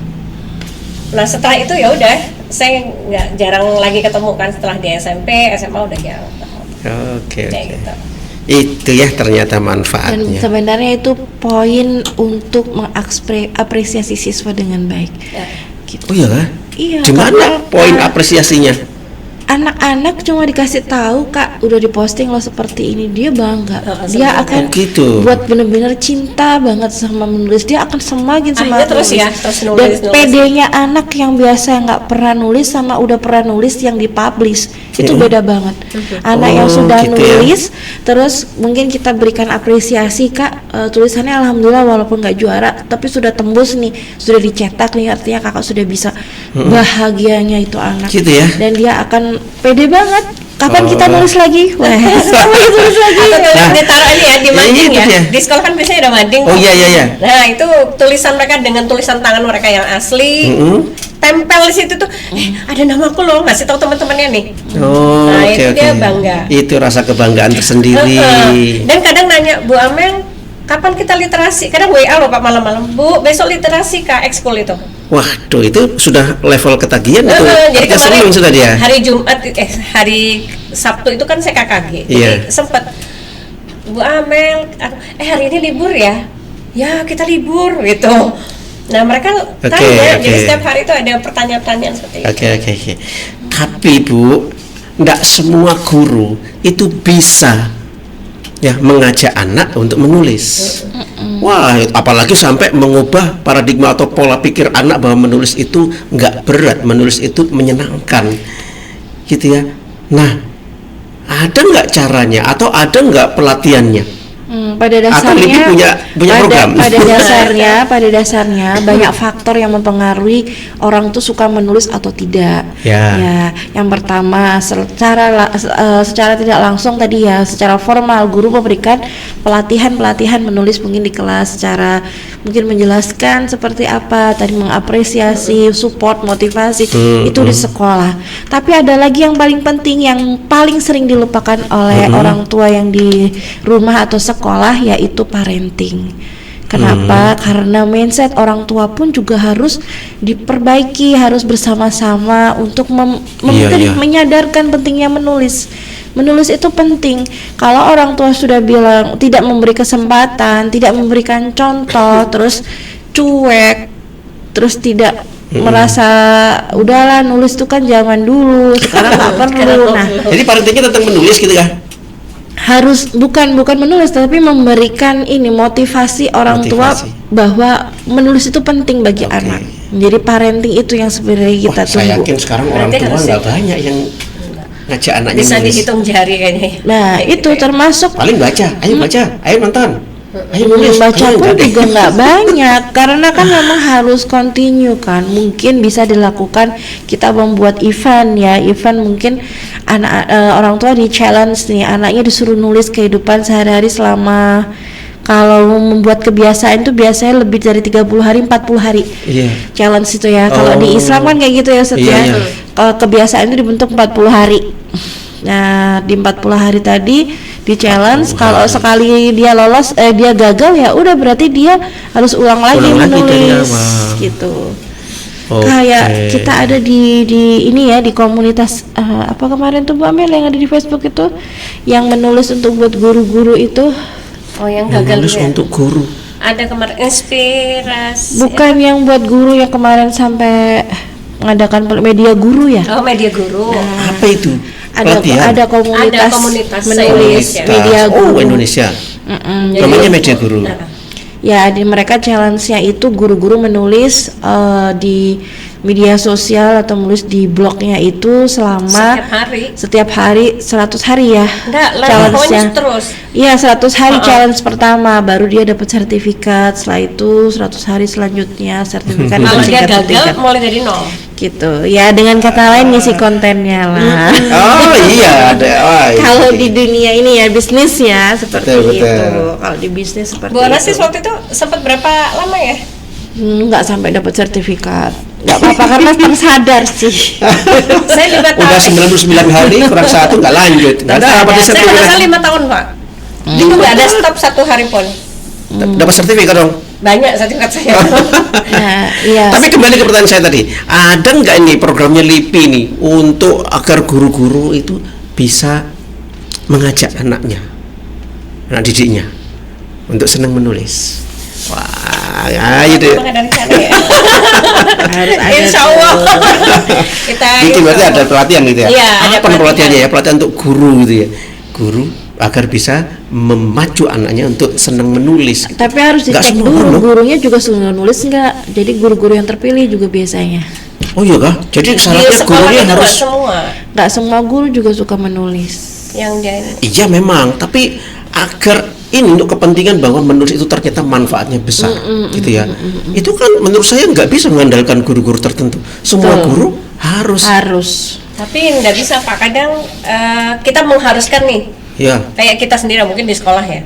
Nah, setelah itu ya udah, saya nggak jarang lagi ketemu kan setelah di SMP, SMA udah jarang ketemu. Oke. Kayak gitu. Itu ya ternyata Dan manfaatnya. sebenarnya itu poin untuk mengapresiasi siswa dengan baik. Ya. Gitu. Oh iya kah? Iya. Di mana karena, poin apresiasinya? anak-anak cuma dikasih tahu, Kak, udah diposting lo seperti ini, dia bangga. Dia sebenarnya. akan Oh, gitu. buat bener-bener cinta banget sama menulis. Dia akan semakin Akhirnya terus nulis. ya, terus Dan nulis. PD-nya anak yang biasa nggak pernah nulis sama udah pernah nulis yang dipublish itu beda banget. Anak yang Oh, sudah gitu ya. nulis, terus mungkin kita berikan apresiasi, Kak, tulisannya alhamdulillah walaupun nggak juara, tapi sudah tembus nih, sudah dicetak nih, artinya kakak sudah bisa. Bahagianya itu anak. Gitu ya. Dan dia akan pede banget. Kapan Oh. kita nulis lagi? Wah, kapan kita tulis lagi? Atau ditaruh ini ya di mading itu ya. dia. Di sekolah kan biasanya ada mading. Oh tuh. iya. Nah, itu tulisan mereka dengan tulisan tangan mereka yang asli. Tempel di situ tuh, ada namaku loh, ngasih tahu teman-temannya nih. Oh, Nah, oke, itu dia oke. bangga. Itu rasa kebanggaan tersendiri. Dan kadang nanya, Bu Amel, kapan kita literasi? Kadang WA loh Pak malam-malam, Bu, besok literasi Kak, ekskul itu. Waduh, itu sudah level ketagihan itu. Jadi Artinya seneng sudah dia. hari Jumat, hari Sabtu itu kan saya KKG. Iya. Jadi sempet, Bu Amel, hari ini libur ya? Ya kita libur gitu. Nah mereka tanya, jadi setiap hari itu ada pertanyaan-pertanyaan seperti itu. Oke. Tapi Bu, enggak semua guru itu bisa ya mengajak anak untuk menulis. Wah, apalagi sampai mengubah paradigma atau pola pikir anak bahwa menulis itu enggak berat, menulis itu menyenangkan, gitu ya. Nah, ada nggak caranya atau ada nggak pelatihannya? Pada Atau Lipi dasarnya punya program? pada dasarnya banyak faktor yang mempengaruhi orang tuh suka menulis atau tidak. Ya. Yang pertama secara tidak langsung tadi ya, secara formal guru memberikan pelatihan menulis mungkin di kelas, secara mungkin menjelaskan seperti apa tadi, mengapresiasi, support, motivasi itu di sekolah. Tapi ada lagi yang paling penting, yang paling sering dilupakan oleh orang tua yang di rumah atau sekolah, yaitu parenting. Kenapa? Karena mindset orang tua pun juga harus diperbaiki, harus bersama-sama untuk menyadarkan pentingnya menulis. Menulis itu penting. Kalau orang tua sudah bilang tidak memberi kesempatan, tidak memberikan contoh, terus cuek, terus tidak merasa udahlah nulis itu kan zaman dulu, sekarang nggak perlu. Nah, Jadi parentingnya tentang menulis gitu kan? harus bukan menulis, tapi memberikan ini motivasi orang tua bahwa menulis itu penting bagi anak. Jadi parenting itu yang sebenarnya kita Saya tunggu. yakin sekarang orang Berarti tua harus nggak banyak yang ngajak anaknya Bisa nulis. dihitung jari kayaknya. Nah, itu termasuk Paling baca, ayo nonton, ayo nulis. baca ayo, pun udah deh. juga nggak banyak, karena kan memang harus continue kan. Mungkin bisa dilakukan, kita membuat event mungkin orang tua di challenge nih, anaknya disuruh nulis kehidupan sehari-hari selama, kalau membuat kebiasaan itu biasanya lebih dari 30 hari, 40 hari. Iya. Challenge itu ya. Kalau di Islam kan kayak gitu ya, Iya. kebiasaan itu dibentuk 40 hari. Nah, di 40 hari tadi di challenge, kalau sekali dia lolos dia gagal, ya udah berarti dia harus ulang lagi Ulang lagi dari menulis awal. gitu. Oke. Kayak kita ada di ini ya, di komunitas apa kemarin tuh Bu Amel yang ada di Facebook itu, yang menulis untuk buat guru-guru itu. Oh, yang Yang gagal nulis ya. untuk guru. Ada kemarin inspirasi. Bukan yang buat guru yang kemarin sampai mengadakan media guru ya. Oh, media guru. Apa itu? Ada Pelatihan? Ada komunitas komunitas menulis se-Indonesia. media guru. Oh, Indonesia. Jadi- Namanya media guru. Nah, Ya, di mereka challenge-nya itu guru-guru menulis di media sosial atau menulis di blognya itu selama setiap hari. 100 hari ya. Enggak, pokoknya challenge-nya. terus. Iya, 100 hari challenge pertama, baru dia dapat sertifikat. Setelah itu 100 hari selanjutnya sertifikat. Kalau dia sertifikat. gagal mulai dari nol. gitu ya, dengan kata lain ngisi kontennya lah. Oh iya, ada. Oh, iya. Kalau di dunia ini ya bisnis ya seperti Betul, itu. betul. Kalau di bisnis seperti Bu itu. Anasis waktu itu sempat berapa lama ya? Nggak sampai dapat sertifikat. Nggak apa-apa karena tersadar sih. Saya 5 tahun. Udah 99 hari kurang 1 nggak lanjut. Nggak ada apa Saya nggak sertifikat. 5 tahun Pak. Itu nggak ada stop 1 hari pun. Dapat sertifikat dong. Banyak sertifikat saya. Nah, iya. Tapi kembali ke pertanyaan saya tadi, ada nggak ini programnya LIPI nih untuk agar guru-guru itu bisa mengajak anaknya, anak didiknya, untuk senang menulis? Wah, ya itu. Memang ada rencana ya. Harus ada Insya Allah. Kita Itu berarti insya ada Allah. pelatihan gitu ya? Iya, ada Apa pelatihannya ya? pelatihan. Pelatihan untuk guru gitu ya? Guru agar bisa memacu anaknya untuk senang menulis. Tapi harus Nggak dicek semua dulu loh. gurunya juga sudah nulis nggak. Jadi guru-guru yang terpilih juga biasanya. Oh iya kah? Jadi Di syaratnya sekolah gurunya itu harus. nggak semua Nggak semua guru juga suka menulis. yang dia Iya memang, tapi agar ini untuk kepentingan bahwa menulis itu ternyata manfaatnya besar, gitu ya. Itu kan menurut saya nggak bisa mengandalkan guru-guru tertentu. Semua Betul. guru harus. Harus. tapi nggak bisa Pak, kadang kita mengharuskan nih, Ya. kayak kita sendiri mungkin di sekolah ya,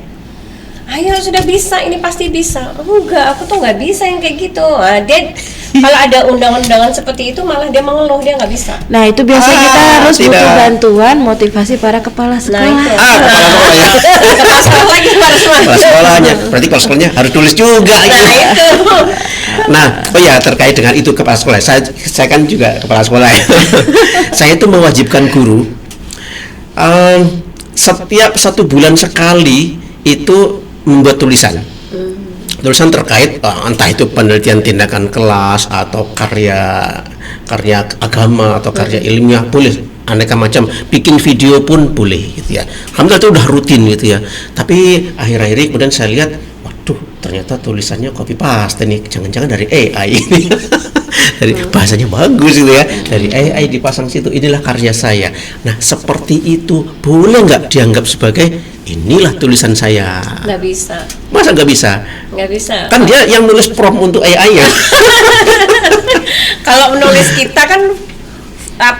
ayo sudah bisa, ini pasti bisa. Enggak, aku tuh nggak bisa yang kayak gitu. Dia kalau ada undangan-undangan seperti itu malah dia mengeluh, dia nggak bisa. Nah itu biasa Ah, kita harus butuh tidak. bantuan motivasi para kepala sekolah. Nah itu. Kepala sekolah ya. Kepala sekolah lagi harus Kepala sekolahnya, berarti kepala sekolahnya harus tulis juga. Nah gitu. itu. Nah, oh ya terkait dengan itu kepala sekolah. Saya kan juga kepala sekolah ya. Saya itu mewajibkan guru setiap 1 bulan sekali itu membuat tulisan. Tulisan terkait entah itu penelitian tindakan kelas atau karya agama atau karya ilmiah, boleh aneka macam, bikin video pun boleh gitu ya. Alhamdulillah itu udah rutin gitu ya. Tapi akhir-akhir ini kemudian saya lihat, waduh ternyata tulisannya copy paste nih, jangan-jangan dari AI ini. Dari bahasanya bagus gitu ya, dari AI dipasang situ, inilah karya saya. Nah seperti itu boleh nggak dianggap sebagai inilah tulisan saya? Nggak bisa, Masa nggak bisa? nggak bisa. Kan dia yang nulis prompt untuk AI ya. Kalau menulis kita kan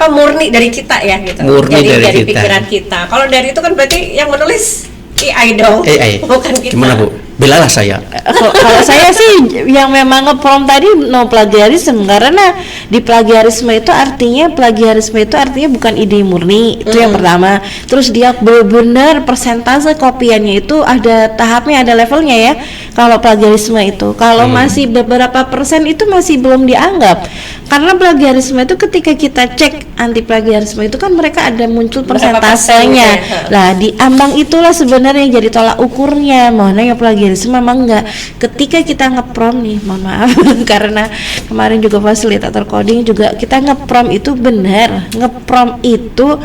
murni dari kita ya gitu. Murni Jadi dari dari kita. pikiran kita. Kalau dari itu kan berarti yang menulis AI dong. AI. Bukan kita. Gimana Bu? Belalah saya. Kalau saya sih yang memang nge-prompt tadi no plagiarism, karena di plagiarisme itu artinya bukan ide murni, itu yang pertama. Terus dia benar-benar persentase kopiannya itu ada tahapnya, ada levelnya ya. Kalau plagiarisme itu, kalau masih beberapa persen itu masih belum dianggap. Karena plagiarisme itu ketika kita cek anti plagiarisme itu kan mereka ada muncul Berapa persentasenya. persen, ya. Lah di ambang itulah sebenarnya jadi tolak ukurnya mana yang plagiarisme memang enggak. Ketika kita nge-prompt nih, mohon maaf karena kemarin juga fasilitator coding juga kita nge-prompt itu benar. Nge-prompt itu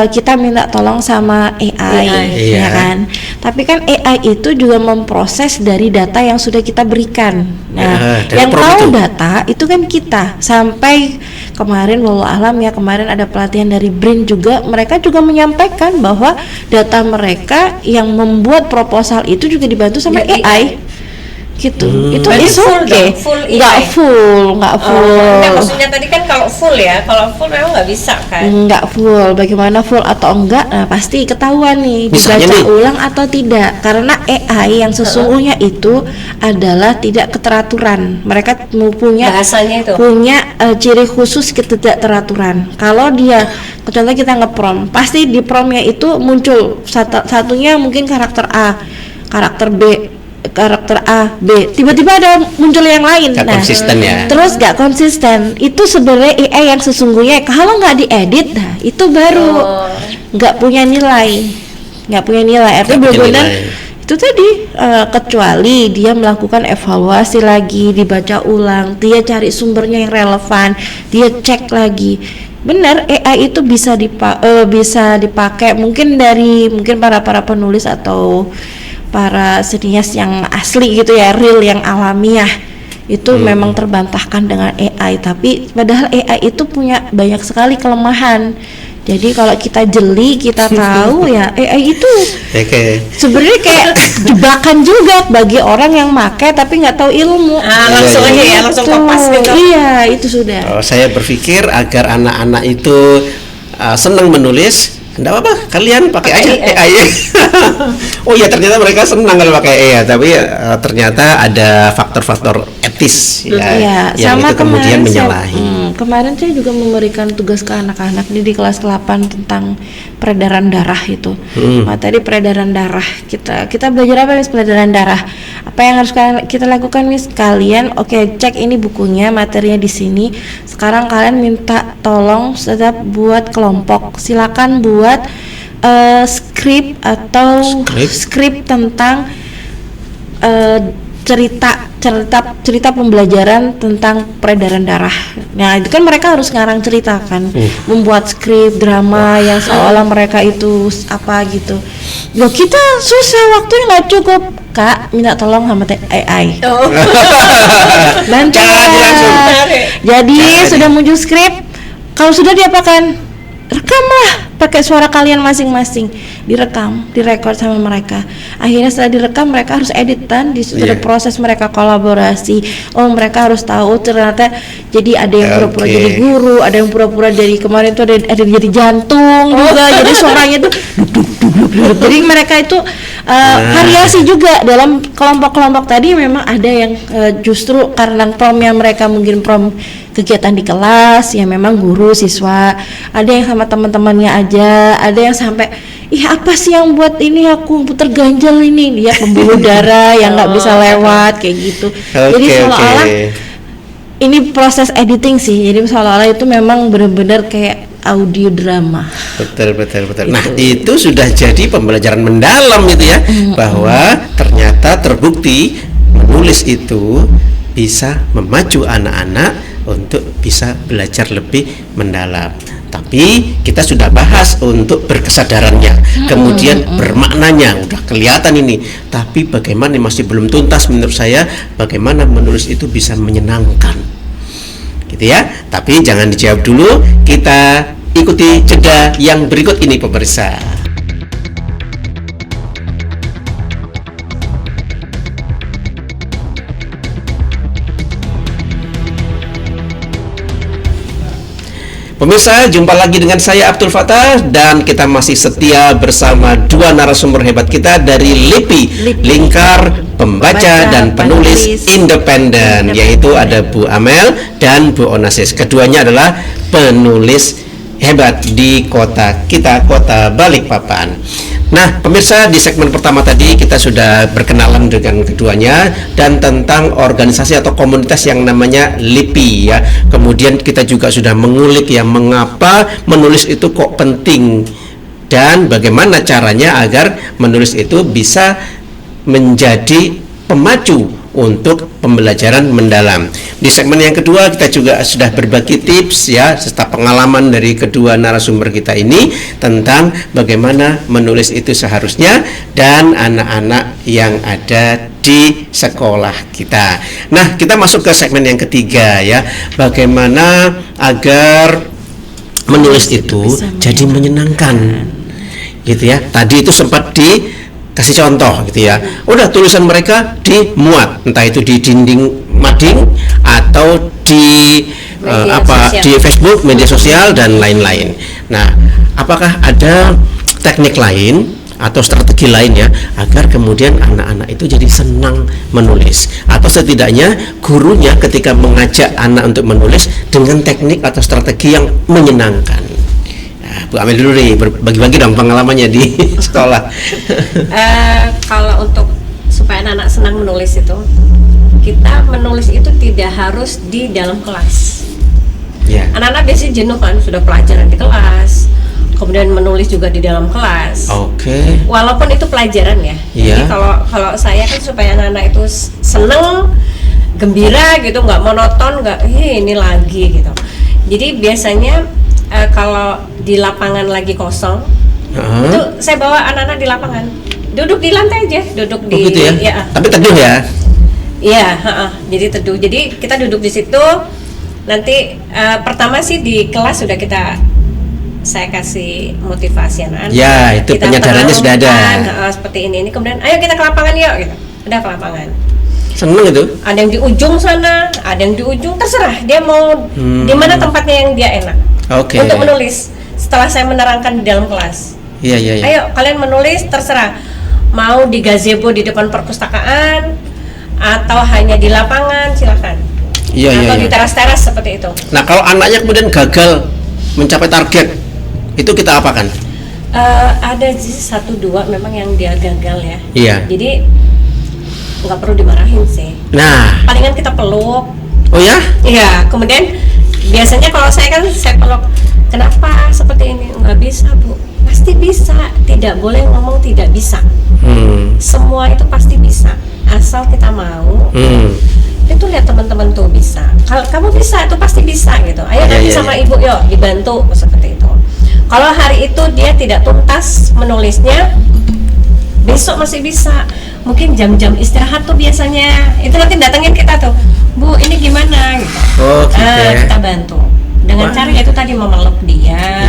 kita minta tolong sama AI, Iya. ya kan. Tapi kan AI itu juga memproses dari data yang sudah kita berikan. Nah, dari yang prompt tahu itu. data itu kan kita. Sampai kemarin wallahu alam ya, kemarin ada pelatihan dari BRIN juga, mereka juga menyampaikan bahwa data mereka yang membuat proposal itu juga dibantu sama Ya, AI. Gitu. Itu Berarti is full okay. dong, full Nggak AI. nggak full. Enggak, maksudnya tadi kan kalau full ya, kalau full memang nggak bisa kan. Enggak full, bagaimana full atau enggak? Nah, pasti ketahuan nih Misalnya dibaca nih. ulang atau tidak. Karena AI yang sesungguhnya itu adalah tidak keteraturan. Mereka punya Bahasanya itu. ciri khusus ketidakteraturan. Kalau dia, contohnya kita nge-prompt, pasti di promptnya itu muncul satunya mungkin karakter A, karakter B, karakter A, B, tiba-tiba ada muncul yang lain. Nggak konsisten ya. Terus nggak konsisten. Itu sebenarnya AI yang sesungguhnya kalau nggak diedit, nah itu baru nggak punya nilai, Artinya Nggak punya benar-benar nilai. itu tadi kecuali dia melakukan evaluasi lagi, dibaca ulang, dia cari sumbernya yang relevan, dia cek lagi. Benar, AI itu bisa dipakai mungkin para penulis atau para senias yang asli gitu ya, real yang alamiah itu memang terbantahkan dengan AI. Tapi padahal AI itu punya banyak sekali kelemahan. Jadi kalau kita jeli, kita tahu ya AI itu Oke. sebenarnya kayak jebakan juga bagi orang yang pakai tapi nggak tahu ilmu. Langsung Iya, aja iya. ya, langsung kepas gitu. Iya, itu sudah. Saya berpikir agar anak-anak itu senang menulis, enggak apa-apa, kalian pakai aja AI. Oh iya, ternyata mereka senang kalau pakai AI, tapi ternyata ada faktor-faktor etis ya, Iya, yang sama itu kemudian kemarin menyalahi. kemarin saya juga memberikan tugas ke anak-anak di kelas 8 tentang peredaran darah itu. Materi peredaran darah. Kita belajar apa, Miss? Peredaran darah. Apa yang harus kita lakukan, Miss? Kalian cek ini bukunya, materinya di sini. Sekarang kalian minta tolong tetap buat kelompok. Silakan buat skrip atau skrip tentang cerita pembelajaran tentang peredaran darah. Nah, itu kan mereka harus ngarang ceritakan, membuat skrip drama yang seolah mereka itu apa gitu. Loh, kita susah, waktunya nggak cukup, Kak. Minta tolong sama AI. Bantu. Jangan langsung. Jadi sudah muncul skrip. Kalau sudah diapakan? Rekamlah pakai suara kalian masing-masing, direkod sama mereka. Akhirnya setelah direkam mereka harus editan, di situ ada proses mereka kolaborasi. Oh, mereka harus tahu ternyata jadi ada yang pura-pura jadi guru, ada yang pura-pura jadi kemarin itu ada yang jadi jantung juga, jadi suaranya tuh jadi mereka itu variasi juga dalam kelompok-kelompok tadi. Memang ada yang justru karena promnya mereka mungkin prom kegiatan di kelas ya, memang guru siswa, ada yang sama teman-temannya aja, ada yang sampai apa sih yang buat ini aku terganjal ini, dia pembuluh darah yang nggak bisa lewat kayak gitu. Jadi seolah-olah ini proses editing sih, jadi seolah-olah itu memang benar-benar kayak audio drama. Betul. Nah, itu sudah jadi pembelajaran mendalam itu ya, bahwa ternyata terbukti menulis itu bisa memacu anak-anak untuk bisa belajar lebih mendalam. Tapi kita sudah bahas untuk berkesadarannya, kemudian bermaknanya udah kelihatan ini. Tapi bagaimana, masih belum tuntas menurut saya, bagaimana menulis itu bisa menyenangkan, gitu ya. Tapi jangan dijawab dulu, kita ikuti jeda yang berikut ini, pemirsa. Pemirsa, jumpa lagi dengan saya Abdul Fattah, dan kita masih setia bersama dua narasumber hebat kita dari LIPI, Lingkar Pembaca dan Penulis Independen, yaitu ada Bu Amel dan Bu Onasis. Keduanya adalah penulis hebat di kota kita, kota Balikpapan. Nah, pemirsa, di segmen pertama tadi kita sudah berkenalan dengan keduanya dan tentang organisasi atau komunitas yang namanya LIPI ya. Kemudian kita juga sudah mengulik ya, mengapa menulis itu kok penting dan bagaimana caranya agar menulis itu bisa menjadi pemacu untuk pembelajaran mendalam. Di segmen yang kedua kita juga sudah berbagi tips ya, serta pengalaman dari kedua narasumber kita ini tentang bagaimana menulis itu seharusnya dan anak-anak yang ada di sekolah kita. Nah, kita masuk ke segmen yang ketiga ya, bagaimana agar menulis itu jadi menyenangkan gitu ya. Tadi itu sempat kasih contoh gitu ya, udah tulisan mereka dimuat entah itu di dinding mading atau di di Facebook, media sosial dan lain-lain. Nah, apakah ada teknik lain atau strategi lain ya agar kemudian anak-anak itu jadi senang menulis, atau setidaknya gurunya ketika mengajak anak untuk menulis dengan teknik atau strategi yang menyenangkan? Bu Amel dulu nih, bagi-bagi dong pengalamannya di sekolah. Kalau untuk supaya anak-anak senang menulis itu, kita menulis itu tidak harus di dalam kelas. Yeah. Anak-anak biasanya jenuh kan, sudah pelajaran di kelas, kemudian menulis juga di dalam kelas. Oke. Walaupun itu pelajaran ya. Yeah. Jadi kalau saya kan supaya anak-anak itu seneng, gembira gitu, nggak monoton, nggak ini lagi gitu. Jadi biasanya kalau di lapangan lagi kosong, itu saya bawa anak-anak di lapangan, duduk di lantai aja, duduk di gitu ya? Tapi teduh ya? Iya, jadi teduh. Jadi kita duduk di situ. Nanti pertama sih di kelas sudah kita saya kasih motivasi anak-anak. Ya, itu kita penyadarannya sudah ada. Seperti ini kemudian ayo kita ke lapangan yuk gitu. Udah ke lapangan. Seneng itu. Ada yang di ujung sana, ada yang di ujung, terserah dia mau di mana tempatnya yang dia enak. Oke. Untuk menulis setelah saya menerangkan di dalam kelas. Iya. Ayo kalian menulis, terserah mau di gazebo di depan perpustakaan atau hanya di lapangan, silakan. Iya. Atau di teras-teras seperti itu. Nah, kalau anaknya kemudian gagal mencapai target, itu kita apakan? Ada sih 1-2 memang yang dia gagal ya. Iya. Jadi nggak perlu dimarahin sih. Nah, Palingan kita peluk. oh ya? Iya. Kemudian biasanya kalau saya peluk. Kenapa seperti ini? Nggak bisa, Bu. Pasti bisa. Tidak boleh ngomong tidak bisa. Semua itu pasti bisa. Asal kita mau. Itu lihat teman-teman tuh bisa. Kalau kamu bisa, itu pasti bisa gitu. Ayo nanti sama ibu yuk dibantu seperti itu. Kalau hari itu dia tidak tuntas menulisnya, besok masih bisa. Mungkin jam-jam istirahat tuh biasanya itu nanti datengin kita tuh, Bu ini gimana gitu. Kita bantu dengan cara itu tadi memeluk dia.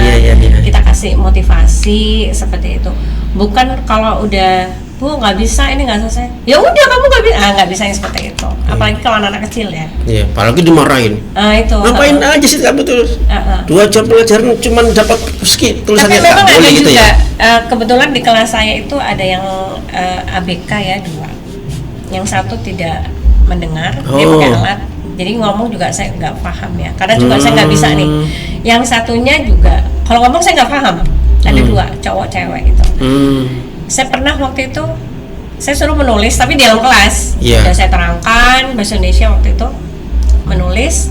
Kita kasih motivasi seperti itu. Bukan kalau udah Bu nggak bisa ini nggak selesai, ya udah kamu nggak bisa yang seperti itu. Apalagi kalau anak kecil ya. Iya, apalagi dimarahin. Itu. Ngapain aja sih kamu tuh? 2 jam pelajaran cuma dapat tulisannya. Tapi memang ada boleh gitu juga. Ya? Kebetulan di kelas saya itu ada yang ABK ya 2. Yang satu tidak mendengar, dia pakai alat. Jadi ngomong juga saya nggak paham ya. Karena juga saya nggak bisa nih. Yang satunya juga kalau ngomong saya nggak paham. Ada 2 cowok cewek gitu. Saya pernah waktu itu saya suruh menulis tapi di dalam kelas. Dan saya terangkan bahasa Indonesia waktu itu menulis.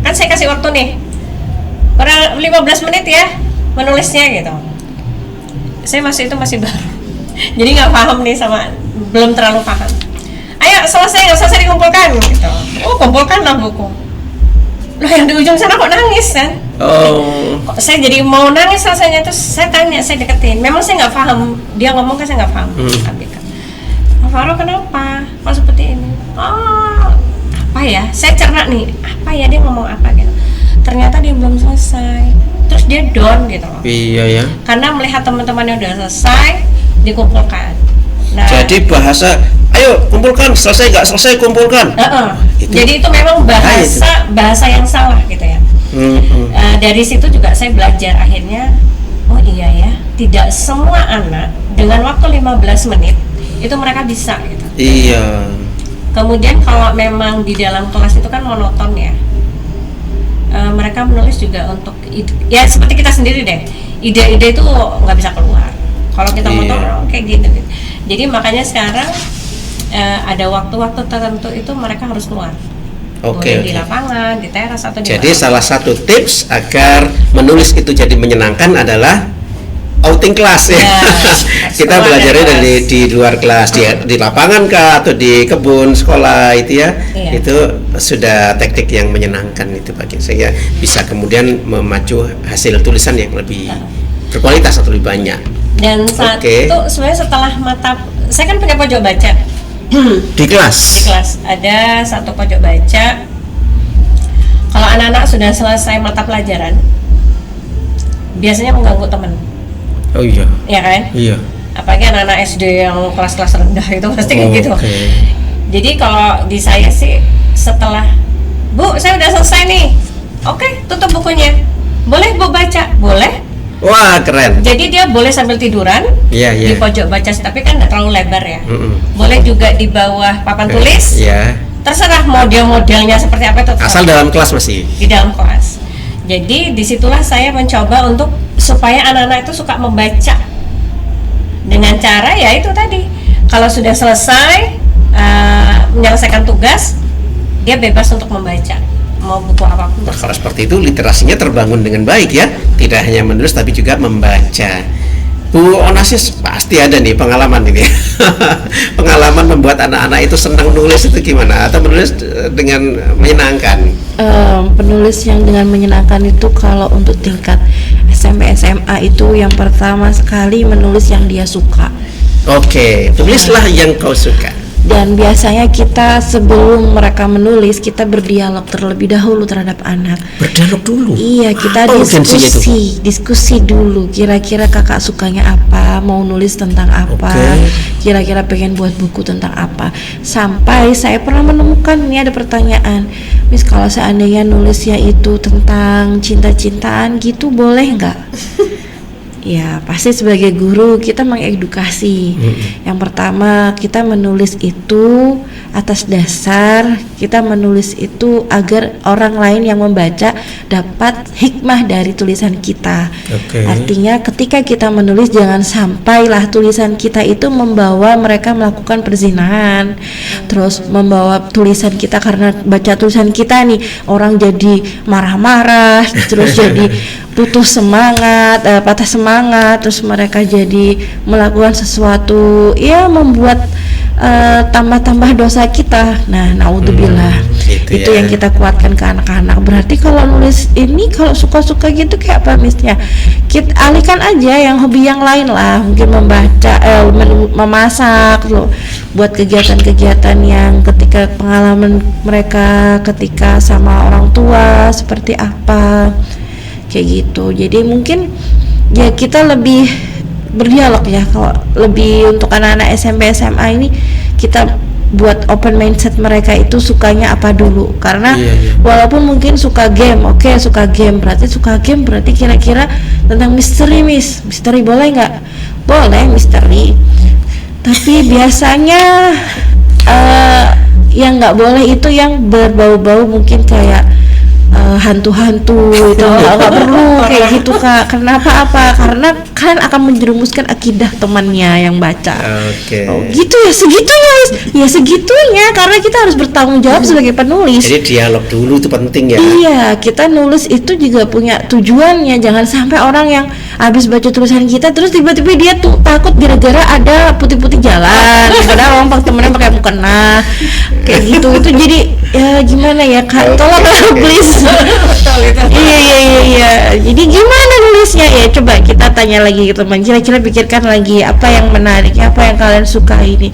Kan saya kasih waktu nih. Kurang 15 menit ya menulisnya gitu. Saya masih baru. Jadi nggak paham nih belum terlalu paham. Ayo selesai dikumpulkan gitu. Kumpulkan lah buku. Loh yang di ujung sana kok nangis kan? Kok saya jadi mau nangis rasanya. Terus saya tanya, saya deketin. Memang saya nggak paham. Dia ngomong kan saya nggak paham. Faro kenapa? Kok seperti ini? Apa ya? Saya cerna nih. Apa ya dia ngomong apa gitu? Ternyata dia belum selesai. Terus dia down gitu loh. Iya ya. Karena melihat teman-temannya udah selesai, dikumpulkan. Nah, jadi bahasa, ayo kumpulkan, selesai nggak selesai kumpulkan. Jadi itu memang bahasa yang salah gitu ya. Dari situ juga saya belajar akhirnya, oh iya ya, tidak semua anak dengan waktu 15 menit itu mereka bisa gitu. Iya. Kemudian kalau memang di dalam kelas itu kan monoton ya. Mereka menulis juga untuk ya seperti kita sendiri deh. Ide-ide itu nggak bisa keluar. Kalau kita monoton kayak gitu. Jadi makanya sekarang ada waktu-waktu tertentu itu mereka harus keluar. Di lapangan, di teras atau di Jadi salah satu tips agar menulis itu jadi menyenangkan adalah outing kelas ya. Kita belajarnya di luar kelas, di lapangan kah atau di kebun sekolah itu ya. Itu sudah teknik yang menyenangkan itu bagi saya, bisa kemudian memacu hasil tulisan yang lebih berkualitas atau lebih banyak. Dan saat itu sebenarnya setelah saya kan punya pojok baca di kelas ada satu pojok baca. Kalau anak-anak sudah selesai mata pelajaran biasanya mengganggu teman. Oh iya. Iya kan? Iya. Apalagi anak-anak SD yang kelas-kelas rendah itu pasti kayak gitu. Jadi kalau di saya sih setelah Bu saya udah selesai nih, oke, tutup bukunya. Boleh Bu baca? Boleh. Wah keren. Jadi dia boleh sambil tiduran di pojok baca, tapi kan nggak terlalu lebar ya. Boleh juga di bawah papan tulis. Terserah modelnya seperti apa itu. Asal dalam kelas masih. Di dalam kelas. Jadi disitulah saya mencoba untuk supaya anak-anak itu suka membaca dengan cara ya itu tadi. Kalau sudah selesai menyelesaikan tugas, dia bebas untuk membaca. Mau buku apapun. Nah, kalau seperti itu literasinya terbangun dengan baik ya, tidak hanya menulis tapi juga membaca. Bu Onassis pasti ada nih pengalaman ini. Pengalaman membuat anak-anak itu senang nulis itu gimana? Atau menulis dengan menyenangkan? Penulis yang dengan menyenangkan itu kalau untuk tingkat SMP SMA itu yang pertama sekali menulis yang dia suka. Oke, tulislah yang kau suka. Dan biasanya kita sebelum mereka menulis, kita berdialog terlebih dahulu terhadap anak. Berdialog dulu. Iya, kita Apa urgensinya itu? diskusi dulu. Kira-kira kakak sukanya apa, mau nulis tentang apa, kira-kira pengen buat buku tentang apa. Sampai saya pernah menemukan, ini ada pertanyaan, Miss, kalau seandainya nulisnya itu tentang cinta-cintaan gitu, boleh nggak? Ya, pasti sebagai guru kita mengedukasi. Yang pertama, kita menulis itu atas dasar kita menulis itu agar orang lain yang membaca dapat hikmah dari tulisan kita. Artinya ketika kita menulis, jangan sampailah tulisan kita itu membawa mereka melakukan perzinahan. Terus membawa tulisan kita, karena baca tulisan kita nih orang jadi marah-marah, terus jadi putus semangat, patah semangat, terus mereka jadi melakukan sesuatu ya membuat tambah-tambah dosa kita. Nah, naudzubillah. Itu yang kita kuatkan ke anak-anak. Berarti kalau nulis ini, kalau suka-suka gitu kayak apa Misnya? Kita alihkan aja yang hobi yang lain lah, mungkin membaca, memasak loh, buat kegiatan-kegiatan yang ketika pengalaman mereka ketika sama orang tua seperti apa. Kayak gitu. Jadi mungkin ya kita lebih berdialog ya, kalau lebih untuk anak-anak SMP SMA ini kita buat open mindset mereka itu sukanya apa dulu, karena walaupun mungkin suka game, suka game berarti kira-kira tentang misteri boleh nggak? Boleh misteri, tapi biasanya yang nggak boleh itu yang berbau-bau mungkin kayak hantu-hantu itu nggak perlu kayak gitu Kak. Kenapa? Karena kan akan menjerumuskan akidah temannya yang baca. Oh gitu ya, segitunya ya segitunya, karena kita harus bertanggung jawab sebagai penulis. Jadi dialog dulu itu penting ya. Iya, kita nulis itu juga punya tujuannya. Jangan sampai orang yang habis baca tulisan kita terus tiba-tiba dia tuh takut gara-gara ada putih-putih jalan, padahal orang temennya pakai mukena kayak gitu. Itu jadi ya gimana ya Kak, tolong please. Iya. Jadi gimana nulisnya ya? Coba kita tanya lagi ke teman. Kira-kira pikirkan lagi apa yang menarik, apa yang kalian suka ini.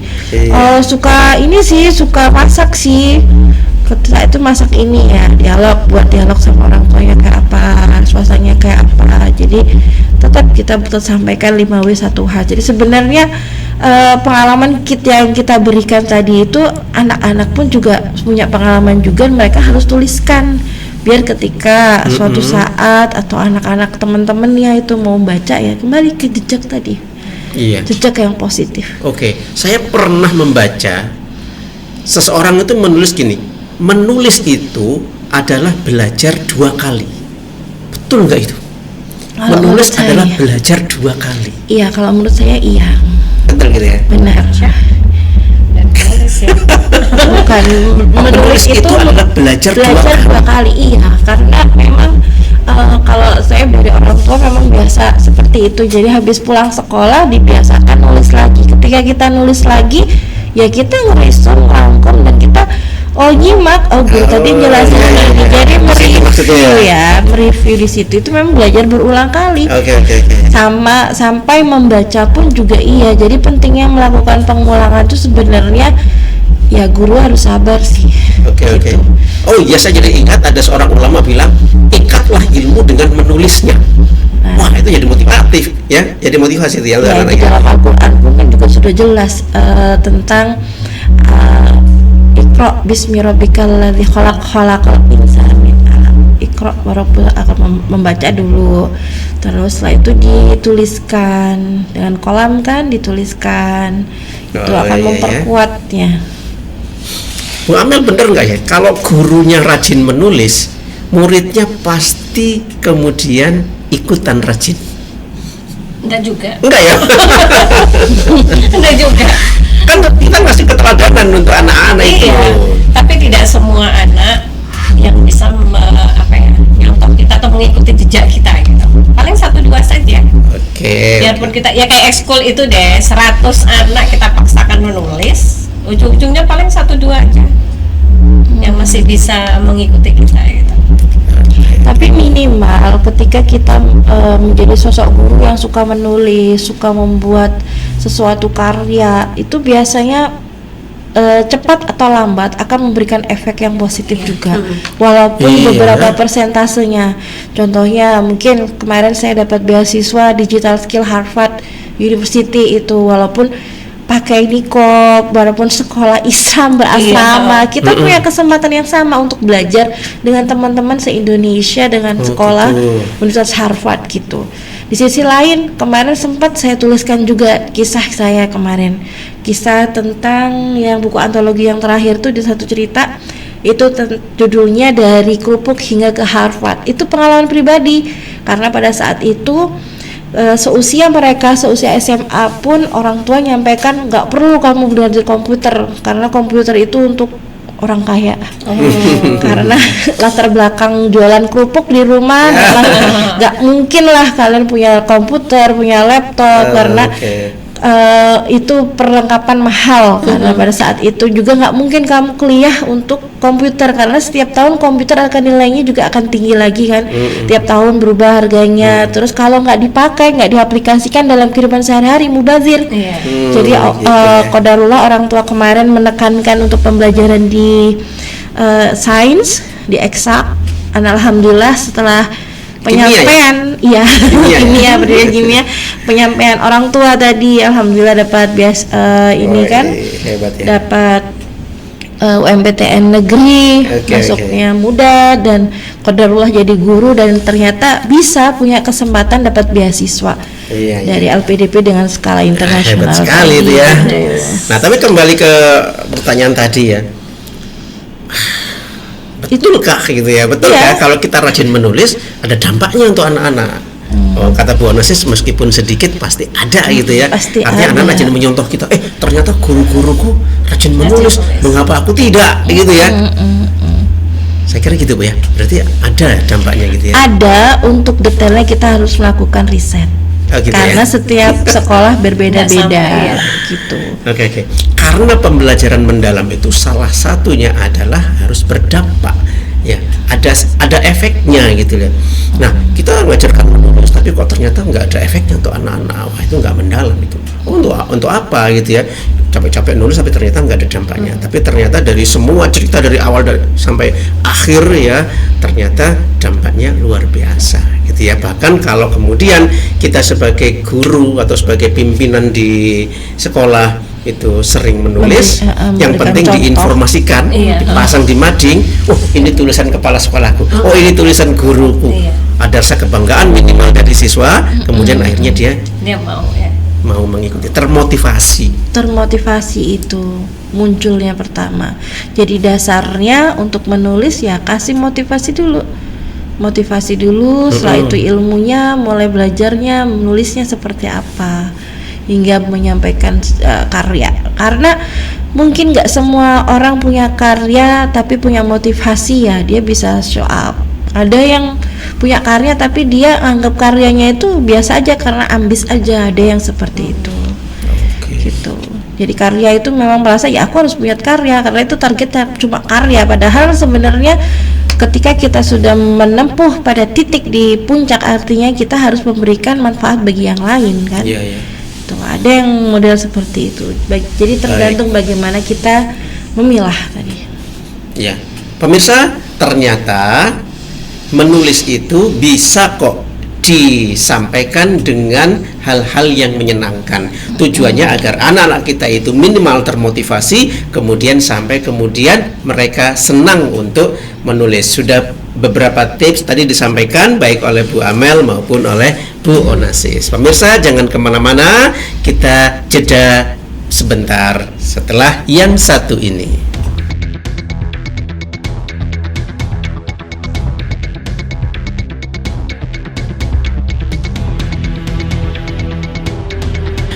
Oh, suka ini sih, suka masak sih. Ketika itu masak ini ya, buat dialog sama orang tuanya kayak apa, suasananya kayak apa. Jadi tetap kita sampaikan 5W1H. Jadi sebenarnya pengalaman yang kita berikan tadi itu anak-anak pun juga punya pengalaman juga, mereka harus tuliskan biar ketika suatu saat atau anak-anak teman-temannya itu mau baca ya kembali ke jejak tadi. Jejak yang positif. Saya pernah membaca seseorang itu menulis gini, menulis itu adalah belajar 2 kali. Betul nggak itu? Kalau menulis adalah saya, belajar 2 kali. Iya, kalau menurut saya iya. Betul gitu ya? Benar. Dan menulis ya. Bukan, menulis itu adalah belajar 2 kali. Iya, karena memang kalau saya dari orang tua memang biasa seperti itu. Jadi habis pulang sekolah dibiasakan nulis lagi. Ketika kita nulis lagi, ya kita ngerespon, ngerangkum, dan kita nyimak, guru tadi jelasin ini. Jadi mereview di situ itu memang belajar berulang kali. Sampai membaca pun juga iya. Jadi pentingnya melakukan pengulangan itu sebenarnya ya guru harus sabar sih. Gitu. Oh iya, saya jadi ingat ada seorang ulama bilang, ikatlah ilmu dengan menulisnya. Wah, itu jadi motivatif ya, jadi motivasi itu ya. Di dalam Al-Quran pun kan juga sudah jelas tentang Iqra bismi rabbikal ladzi khalaqal insana min 'alaq. Iqra warabbul akan membaca dulu. Terus setelah itu dituliskan dengan kolam kan, dituliskan. Itu akan memperkuatnya. Bu Amel, bener nggak ya kalau gurunya rajin menulis, muridnya pasti kemudian ikutan rajin? Enggak juga. Enggak ya? Enggak juga. Kan kita ngasih keteladanan untuk anak-anak itu. Tapi tidak semua anak yang bisa nyontoh kita atau mengikuti jejak kita gitu. Paling 1-2 saja. Biarpun kita ya kayak ekskul itu deh, 100 anak kita paksakan menulis, ujung-ujungnya paling 1-2 aja yang masih bisa mengikuti kita gitu. Tapi minimal ketika kita menjadi sosok guru yang suka menulis, suka membuat sesuatu karya, itu biasanya cepat atau lambat akan memberikan efek yang positif juga, walaupun beberapa persentasenya. Contohnya mungkin kemarin saya dapat beasiswa digital skill Harvard University itu, walaupun pakai niqab, walaupun sekolah Islam berasrama, kita punya kesempatan yang sama untuk belajar dengan teman-teman se-Indonesia dengan sekolah Universitas Harvard gitu. Di sisi lain, kemarin sempat saya tuliskan juga kisah saya kemarin, kisah tentang yang buku antologi yang terakhir tuh, di satu cerita itu judulnya Dari Kerupuk Hingga ke Harvard. Itu pengalaman pribadi, karena pada saat itu seusia mereka, seusia SMA pun orang tua nyampaikan nggak perlu kamu belajar komputer, karena komputer itu untuk orang kaya. Karena latar belakang jualan kerupuk di rumah, nggak mungkin lah kalian punya komputer, punya laptop, karena itu perlengkapan mahal. Karena pada saat itu juga nggak mungkin kamu kuliah untuk komputer, karena setiap tahun komputer akan nilainya juga akan tinggi lagi kan. Tiap tahun berubah harganya. Terus kalau nggak dipakai, nggak diaplikasikan dalam kehidupan sehari-hari, mubazir. Jadi qadarullah orang tua kemarin menekankan untuk pembelajaran di sains, di eksak. Dan alhamdulillah setelah penyampaian kimia penyampaian orang tua tadi, alhamdulillah dapat hebat ya. Dapat UMPTN negeri, masuknya mudah, dan qadarullah jadi guru, dan ternyata bisa punya kesempatan dapat beasiswa dari LPDP dengan skala internasional. Hebat sekali itu ya. Nah, tapi kembali ke pertanyaan tadi ya, betul kah gitu ya, betul kah kalau kita rajin menulis ada dampaknya untuk anak-anak? Kata Bu Onasis, meskipun sedikit pasti ada gitu ya. Artinya anak rajin menyontoh kita, ternyata guru-guruku rajin menulis, mengapa aku tidak gitu ya. Saya kira gitu Bu ya, berarti ada dampaknya gitu ya. Ada, untuk detailnya kita harus melakukan riset. Gitu karena setiap sekolah berbeda-beda gitu. Oke. Karena pembelajaran mendalam itu salah satunya adalah harus berdampak. Ya, ada efeknya gitu ya. Nah, kita ngajarkan menulis, tapi kok ternyata nggak ada efeknya untuk anak-anak. Wah, itu nggak mendalam itu. Untuk apa gitu ya? Capek-capek nulis tapi ternyata nggak ada dampaknya. Tapi ternyata dari semua cerita dari awal sampai akhir ya, ternyata dampaknya luar biasa gitu ya. Bahkan kalau kemudian kita sebagai guru atau sebagai pimpinan di sekolah itu sering menulis, yang penting contoh, diinformasikan, dipasang di mading, ini tulisan kepala sekolahku, ini tulisan guruku, ada rasa kebanggaan minimal dari siswa, kemudian akhirnya dia mau mengikuti, termotivasi itu munculnya pertama. Jadi dasarnya untuk menulis ya kasih motivasi dulu, setelah itu ilmunya, mulai belajarnya menulisnya seperti apa, hingga menyampaikan karya. Karena mungkin nggak semua orang punya karya tapi punya motivasi ya, dia bisa show up. Ada yang punya karya tapi dia anggap karyanya itu biasa aja karena ambis aja, ada yang seperti itu. Gitu. Jadi karya itu memang merasa ya aku harus punya karya karena itu targetnya cuma karya, padahal sebenarnya ketika kita sudah menempuh pada titik di puncak, artinya kita harus memberikan manfaat bagi yang lain kan. Tuh, ada yang model seperti itu. Jadi tergantung bagaimana kita memilah tadi. Ya, pemirsa, ternyata menulis itu bisa kok disampaikan dengan hal-hal yang menyenangkan. Tujuannya agar anak-anak kita itu minimal termotivasi, kemudian sampai kemudian mereka senang untuk menulis. Sudah beberapa tips tadi disampaikan baik oleh Bu Amel maupun oleh Bu Onasis. Pemirsa, jangan kemana-mana, kita jeda sebentar setelah yang satu ini.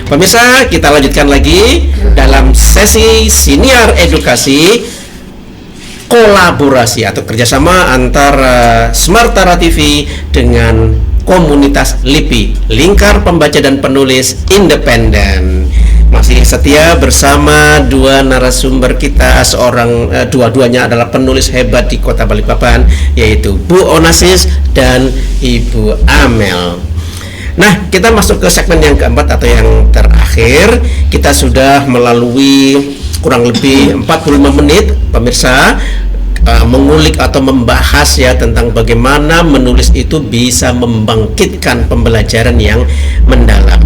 Pemirsa, kita lanjutkan lagi dalam sesi Siniar Edukasi, kolaborasi atau kerjasama antara Smartara TV dengan komunitas LIPI, Lingkar Pembaca dan Penulis Independen. Masih setia bersama dua narasumber kita, dua-duanya adalah penulis hebat di Kota Balikpapan, yaitu Bu Onasis dan Ibu Amel. Nah, kita masuk ke segmen yang keempat atau yang terakhir. Kita sudah melalui kurang lebih 45 menit pemirsa mengulik atau membahas ya tentang bagaimana menulis itu bisa membangkitkan pembelajaran yang mendalam.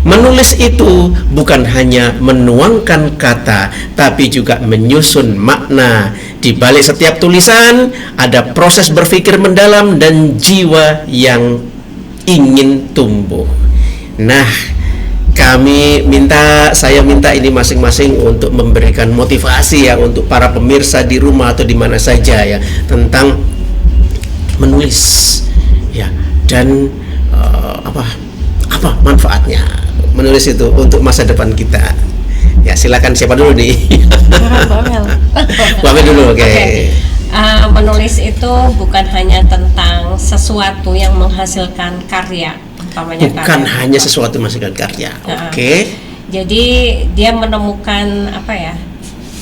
Menulis itu bukan hanya menuangkan kata, tapi juga menyusun makna. Di balik setiap tulisan ada proses berpikir mendalam dan jiwa yang ingin tumbuh. Nah, saya minta ini masing-masing untuk memberikan motivasi ya untuk para pemirsa di rumah atau di mana saja ya tentang menulis ya, dan apa manfaatnya menulis itu untuk masa depan kita. Ya, silakan siapa dulu nih? Bu Amel dulu, oke. Menulis itu bukan hanya tentang sesuatu yang menghasilkan karya. Bukan hanya sesuatu menghasilkan karya. Oke. Jadi dia menemukan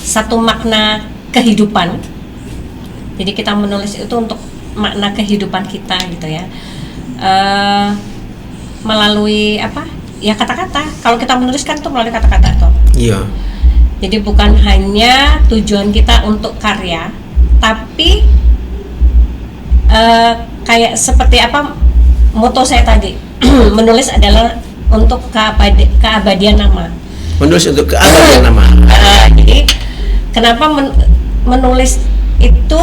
satu makna kehidupan. Jadi kita menulis itu untuk makna kehidupan kita gitu ya. Melalui kata-kata. Kalau kita menuliskan tuh melalui kata-kata tuh. Iya. Jadi bukan hanya tujuan kita untuk karya, tapi kayak seperti moto saya tadi. Menulis adalah untuk keabadian nama. Menulis untuk keabadian nama. Jadi kenapa menulis itu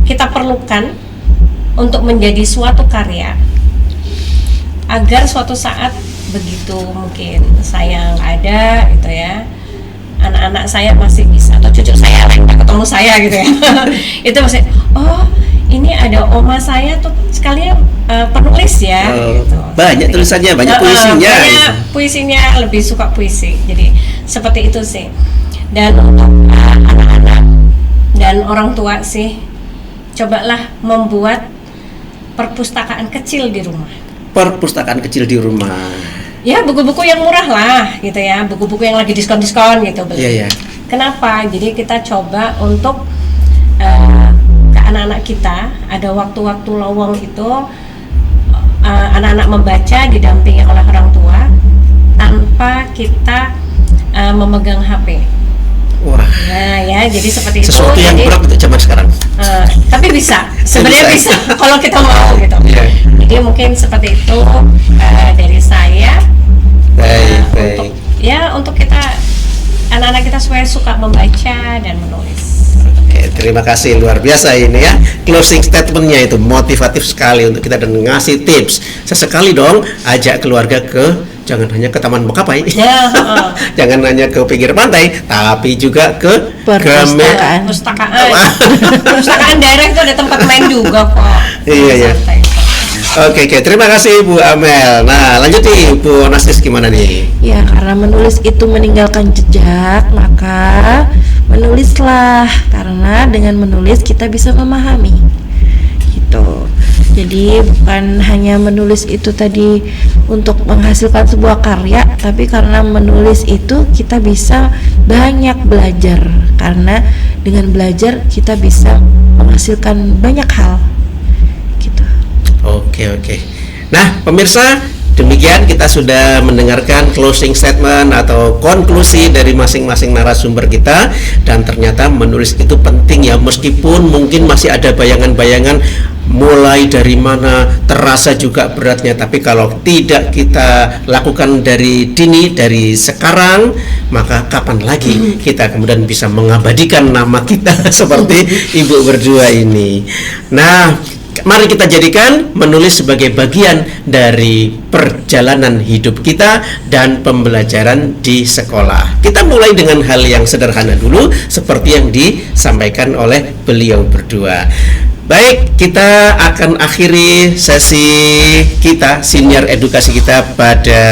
kita perlukan untuk menjadi suatu karya, agar suatu saat begitu mungkin saya nggak ada gitu ya, anak-anak saya masih bisa, atau cucu saya ketemu saya gitu ya, itu masih ini ada oma saya tuh sekalian penulis ya, gitu. Banyak tulisannya, banyak puisinya. Banyak puisinya, lebih suka puisi. Jadi seperti itu sih. Dan untuk anak-anak dan orang tua sih, cobalah membuat perpustakaan kecil di rumah. Perpustakaan kecil di rumah. Ya, buku-buku yang murah lah gitu ya, buku-buku yang lagi diskon-diskon gitu beli. Iya. Kenapa? Jadi kita coba untuk anak-anak kita ada waktu-waktu lowong itu anak-anak membaca didampingi oleh orang tua tanpa kita memegang HP. Wah. Nah ya, jadi seperti sesuatu itu. Yang berat untuk zaman sekarang. Tapi bisa, sebenarnya bisa kalau kita mau gitu. Yeah. Jadi mungkin seperti itu dari saya. Baik. Untuk kita anak-anak kita supaya suka membaca dan menulis. Oke, terima kasih, luar biasa ini ya. Closing statementnya itu motivatif sekali untuk kita dan ngasih tips. Sesekali dong ajak keluarga jangan hanya ke Taman Mekapai, jangan hanya ke pinggir pantai, tapi juga ke perpustakaan. Perpustakaan daerah itu ada tempat main juga kok. Iya. Oke, terima kasih Bu Amel. Nah, lanjut nih Bu Onastis, gimana nih? Ya, karena menulis itu meninggalkan jejak, maka menulislah, karena dengan menulis kita bisa memahami gitu. Jadi bukan hanya menulis itu tadi untuk menghasilkan sebuah karya, tapi karena menulis itu kita bisa banyak belajar, karena dengan belajar kita bisa menghasilkan banyak hal gitu. Oke. Nah, pemirsa, demikian kita sudah mendengarkan closing statement atau konklusi dari masing-masing narasumber kita, dan ternyata menulis itu penting ya, meskipun mungkin masih ada bayangan-bayangan mulai dari mana, terasa juga beratnya, tapi kalau tidak kita lakukan dari dini, dari sekarang, maka kapan lagi kita kemudian bisa mengabadikan nama kita seperti ibu berdua ini. Nah, mari kita jadikan menulis sebagai bagian dari perjalanan hidup kita dan pembelajaran di sekolah. Kita mulai dengan hal yang sederhana dulu, seperti yang disampaikan oleh beliau berdua. Baik, kita akan akhiri sesi kita, senior edukasi kita pada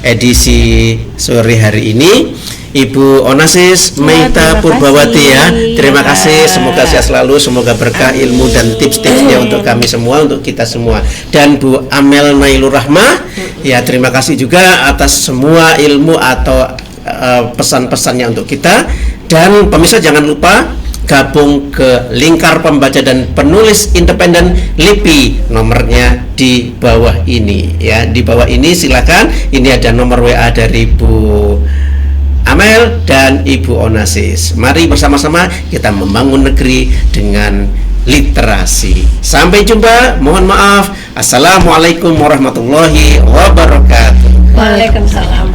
edisi sore hari ini. Ibu Onastis Meita Purbawati ya, terima kasih, semoga sehat selalu, semoga berkah ilmu dan tips-tipsnya untuk kami semua, untuk kita semua. Dan Bu Amel Nailur Rahmah, ya terima kasih juga atas semua ilmu atau pesan-pesannya untuk kita. Dan pemirsa jangan lupa gabung ke Lingkar Pembaca dan Penulis Independen LIPI, nomornya di bawah ini ya, di bawah ini silakan. Ini ada nomor WA dari Bu Amel dan Ibu Onassis. Mari bersama-sama kita membangun negeri dengan literasi. Sampai jumpa. Mohon maaf. Assalamualaikum warahmatullahi wabarakatuh. Waalaikumsalam.